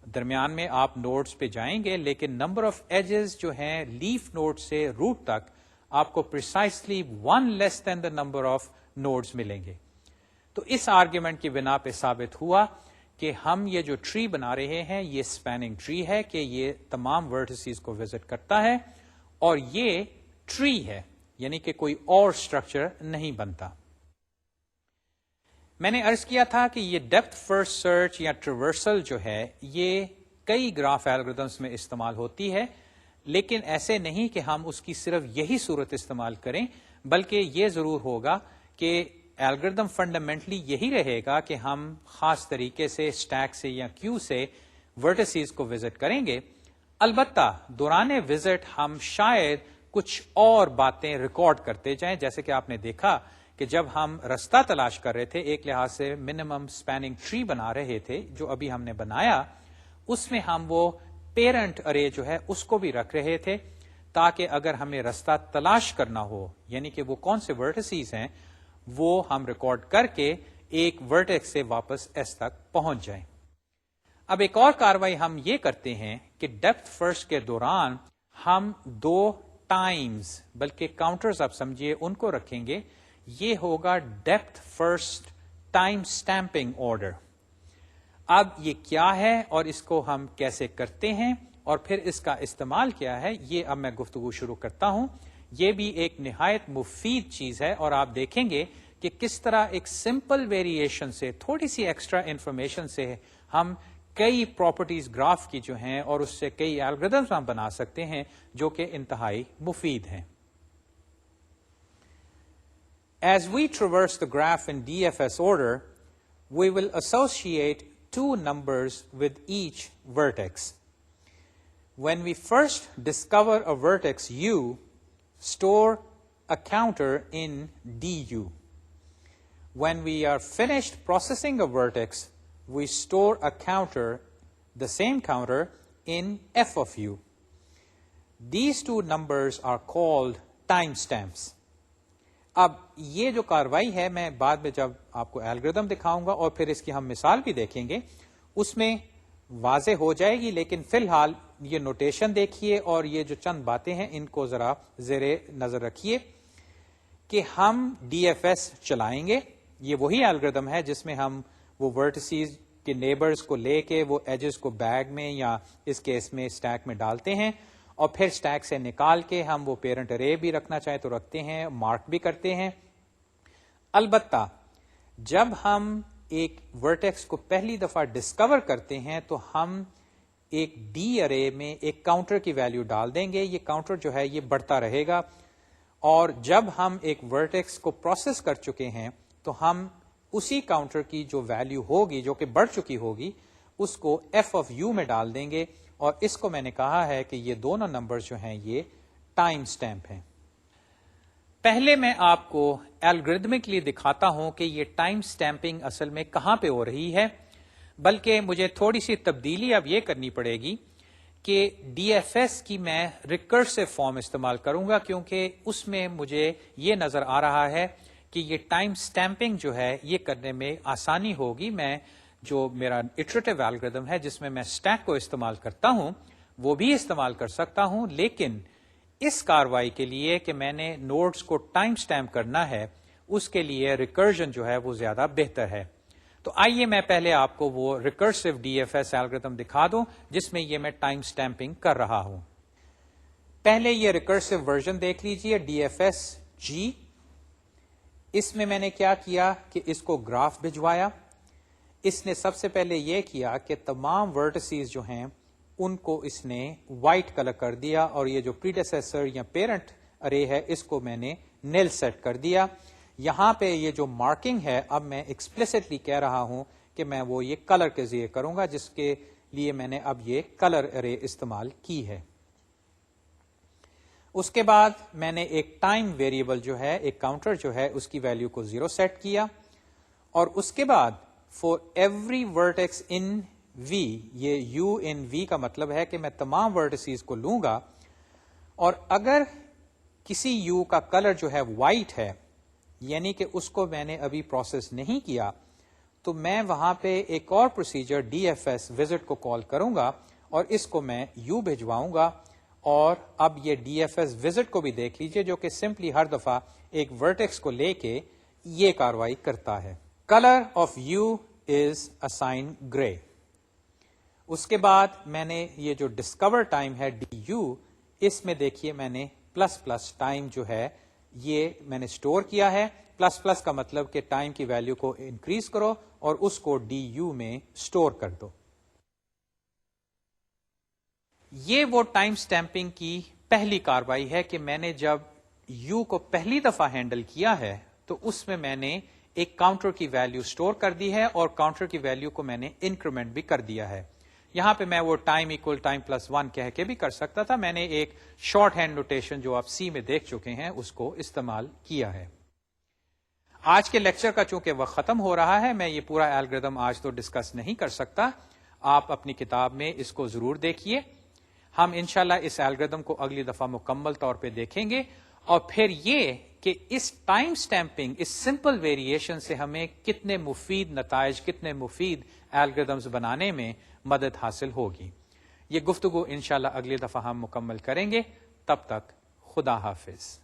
A: درمیان میں آپ نوڈز پہ جائیں گے, لیکن نمبر آف ایجز جو ہیں لیف نوڈ سے روٹ تک آپ کو precisely 1 less than the number of nodes ملیں گے. تو اس آرگیومنٹ کی بنا پہ ثابت ہوا کہ ہم یہ جو ٹری بنا رہے ہیں یہ اسپیننگ ٹری ہے, کہ یہ تمام ورٹیسز کو وزٹ کرتا ہے, اور یہ ٹری ہے, یعنی کہ کوئی اور اسٹرکچر نہیں بنتا. میں نے عرض کیا تھا کہ یہ ڈیپتھ فرسٹ سرچ یا ٹریورسل جو ہے یہ کئی گراف الگوریدمس میں استعمال ہوتی ہے، لیکن ایسے نہیں کہ ہم اس کی صرف یہی صورت استعمال کریں، بلکہ یہ ضرور ہوگا کہ الگوریدم فنڈامنٹلی یہی رہے گا کہ ہم خاص طریقے سے اسٹیک سے یا کیو سے ورٹیسز کو وزٹ کریں گے. البتہ دوران وزٹ ہم شاید کچھ اور باتیں ریکارڈ کرتے جائیں، جیسے کہ آپ نے دیکھا کہ جب ہم رستہ تلاش کر رہے تھے، ایک لحاظ سے منیمم سپیننگ ٹری بنا رہے تھے جو ابھی ہم نے بنایا، اس میں ہم وہ پیرنٹ ارے جو ہے اس کو بھی رکھ رہے تھے تاکہ اگر ہمیں رستہ تلاش کرنا ہو، یعنی کہ وہ کون سے ورٹیسز ہیں، وہ ہم ریکارڈ کر کے ایک ورٹیکس سے واپس ایس تک پہنچ جائیں. اب ایک اور کاروائی ہم یہ کرتے ہیں کہ ڈیپتھ فرسٹ کے دوران ہم 2 ٹائمز، بلکہ کاؤنٹرز آپ سمجھیے ان کو رکھیں گے. یہ ہوگا depth first time stamping order. اب یہ کیا ہے اور اس کو ہم کیسے کرتے ہیں اور پھر اس کا استعمال کیا ہے، یہ اب میں گفتگو شروع کرتا ہوں. یہ بھی ایک نہایت مفید چیز ہے اور آپ دیکھیں گے کہ کس طرح ایک سمپل ویریشن سے، تھوڑی سی ایکسٹرا انفارمیشن سے ہم کئی پراپرٹیز گراف کی جو ہیں اور اس سے کئی الگوریدمز ہم بنا سکتے ہیں جو کہ انتہائی مفید ہیں. As we traverse the graph in DFS order, we will associate 2 numbers with each vertex. When we first discover a vertex U, store a counter in DU. When we are finished processing a vertex, we store a counter, the same counter, in F of U. These 2 numbers are called timestamps. اب یہ جو کاروائی ہے میں بعد میں جب آپ کو الگوریدم دکھاؤں گا اور پھر اس کی ہم مثال بھی دیکھیں گے اس میں واضح ہو جائے گی، لیکن فی الحال یہ نوٹیشن دیکھیے اور یہ جو چند باتیں ہیں ان کو ذرا زیر نظر رکھیے کہ ہم ڈی ایف ایس چلائیں گے. یہ وہی الگوریدم ہے جس میں ہم وہ ورٹیسز کے نیبرز کو لے کے وہ ایجز کو بیگ میں یا اس کیس میں اسٹیک میں ڈالتے ہیں اور پھر اسٹیک سے نکال کے ہم وہ پیرنٹ ارے بھی رکھنا چاہیں تو رکھتے ہیں، مارک بھی کرتے ہیں. البتہ جب ہم ایک ورٹیکس کو پہلی دفعہ ڈسکور کرتے ہیں تو ہم ایک ڈی ارے میں ایک کاؤنٹر کی ویلیو ڈال دیں گے. یہ کاؤنٹر جو ہے یہ بڑھتا رہے گا اور جب ہم ایک ورٹیکس کو پروسیس کر چکے ہیں تو ہم اسی کاؤنٹر کی جو ویلیو ہوگی جو کہ بڑھ چکی ہوگی اس کو ایف آف یو میں ڈال دیں گے اور اس کو میں نے کہا ہے کہ یہ دونوں نمبر جو ہیں یہ ٹائم سٹیمپ ہیں. پہلے میں آپ کو الگوریدمکلی دکھاتا ہوں کہ یہ ٹائم سٹیمپنگ اصل میں کہاں پہ ہو رہی ہے، بلکہ مجھے تھوڑی سی تبدیلی اب یہ کرنی پڑے گی کہ ڈی ایف ایس کی میں ریکرسو فارم استعمال کروں گا کیونکہ اس میں مجھے یہ نظر آ رہا ہے کہ یہ ٹائم سٹیمپنگ جو ہے یہ کرنے میں آسانی ہوگی. میں جو میرا اٹریٹو الگوریدم ہے جس میں اسٹیک کو استعمال کرتا ہوں وہ بھی استعمال کر سکتا ہوں، لیکن اس کاروائی کے لیے کہ میں نے نوڈز کو ٹائم سٹیمپ کرنا ہے اس کے لیے ریکرجن جو ہے وہ زیادہ بہتر ہے. تو آئیے میں پہلے آپ کو وہ recursive D F S algorithm دکھا دوں جس میں یہ میں ٹائم سٹیمپنگ کر رہا ہوں. پہلے یہ ریکرسو ورژن دیکھ لیجئے ڈی ایف ایس جی. اس میں نے کیا کیا کہ اس کو گراف بھجوایا. اس نے سب سے پہلے یہ کیا کہ تمام ورٹیسز جو ہیں ان کو اس نے وائٹ کلر کر دیا اور یہ جو پریڈیسیسر یا پیرنٹ ارے ہے اس کو میں نے نیل سیٹ کر دیا. یہاں پہ یہ جو مارکنگ ہے اب میں ایکسپلیسٹلی کہہ رہا ہوں کہ میں وہ یہ کلر کے ذریعے کروں گا جس کے لیے میں نے اب یہ کلر ارے استعمال کی ہے. اس کے بعد میں نے ایک ٹائم ویریبل جو ہے ایک کاؤنٹر جو ہے اس کی ویلیو کو 0 سیٹ کیا اور اس کے بعد فور ایوری ورٹیکس ان وی، یہ یو ان وی کا مطلب ہے کہ میں تمام ورٹیسز کو لوں گا اور اگر کسی یو کا کلر جو ہے وائٹ ہے یعنی کہ اس کو میں نے ابھی پروسیس نہیں کیا تو میں وہاں پہ ایک اور procedure D F S visit کو کال کروں گا اور اس کو میں یو بھجواؤں گا. اور اب یہ ڈی ایف ایس وزٹ کو بھی دیکھ لیجئے جو کہ سمپلی ہر دفعہ ایک ورٹیکس کو لے کے یہ کاروائی کرتا ہے. Colour of u is assign grey. اس کے بعد میں نے یہ جو ڈسکور ٹائم ہے ڈی یو اس میں دیکھیے میں نے پلس پلس ٹائم جو ہے یہ میں نے سٹور کیا ہے. پلس پلس کا مطلب کہ ٹائم کی ویلیو کو انکریز کرو اور اس کو ڈی یو میں سٹور کر دو. یہ وہ ٹائم سٹیمپنگ کی پہلی کاروائی ہے کہ میں نے جب یو کو پہلی دفعہ ہینڈل کیا ہے تو اس میں نے ایک کاؤنٹر کی ویلیو سٹور کر دی ہے اور کاؤنٹر کی ویلیو کو میں نے انکریمنٹ بھی کر دیا ہے. یہاں پہ میں وہ ٹائم اکول ٹائم پلس 1 کہہ کے بھی کر سکتا تھا. میں نے ایک شارٹ ہینڈ نوٹیشن جو آپ سی میں دیکھ چکے ہیں اس کو استعمال کیا ہے. آج کے لیکچر کا چونکہ وقت ختم ہو رہا ہے میں یہ پورا الگوریتھم آج تو ڈسکس نہیں کر سکتا. آپ اپنی کتاب میں اس کو ضرور دیکھیے. ہم انشاءاللہ اس الگوریتھم کو اگلی دفعہ مکمل طور پہ دیکھیں گے اور پھر یہ کہ اس ٹائم سٹیمپنگ اس سمپل ویریشن سے ہمیں کتنے مفید نتائج کتنے مفید الگوریتھمز بنانے میں مدد حاصل ہوگی. یہ گفتگو انشاءاللہ اگلی دفعہ ہم مکمل کریں گے. تب تک خدا حافظ.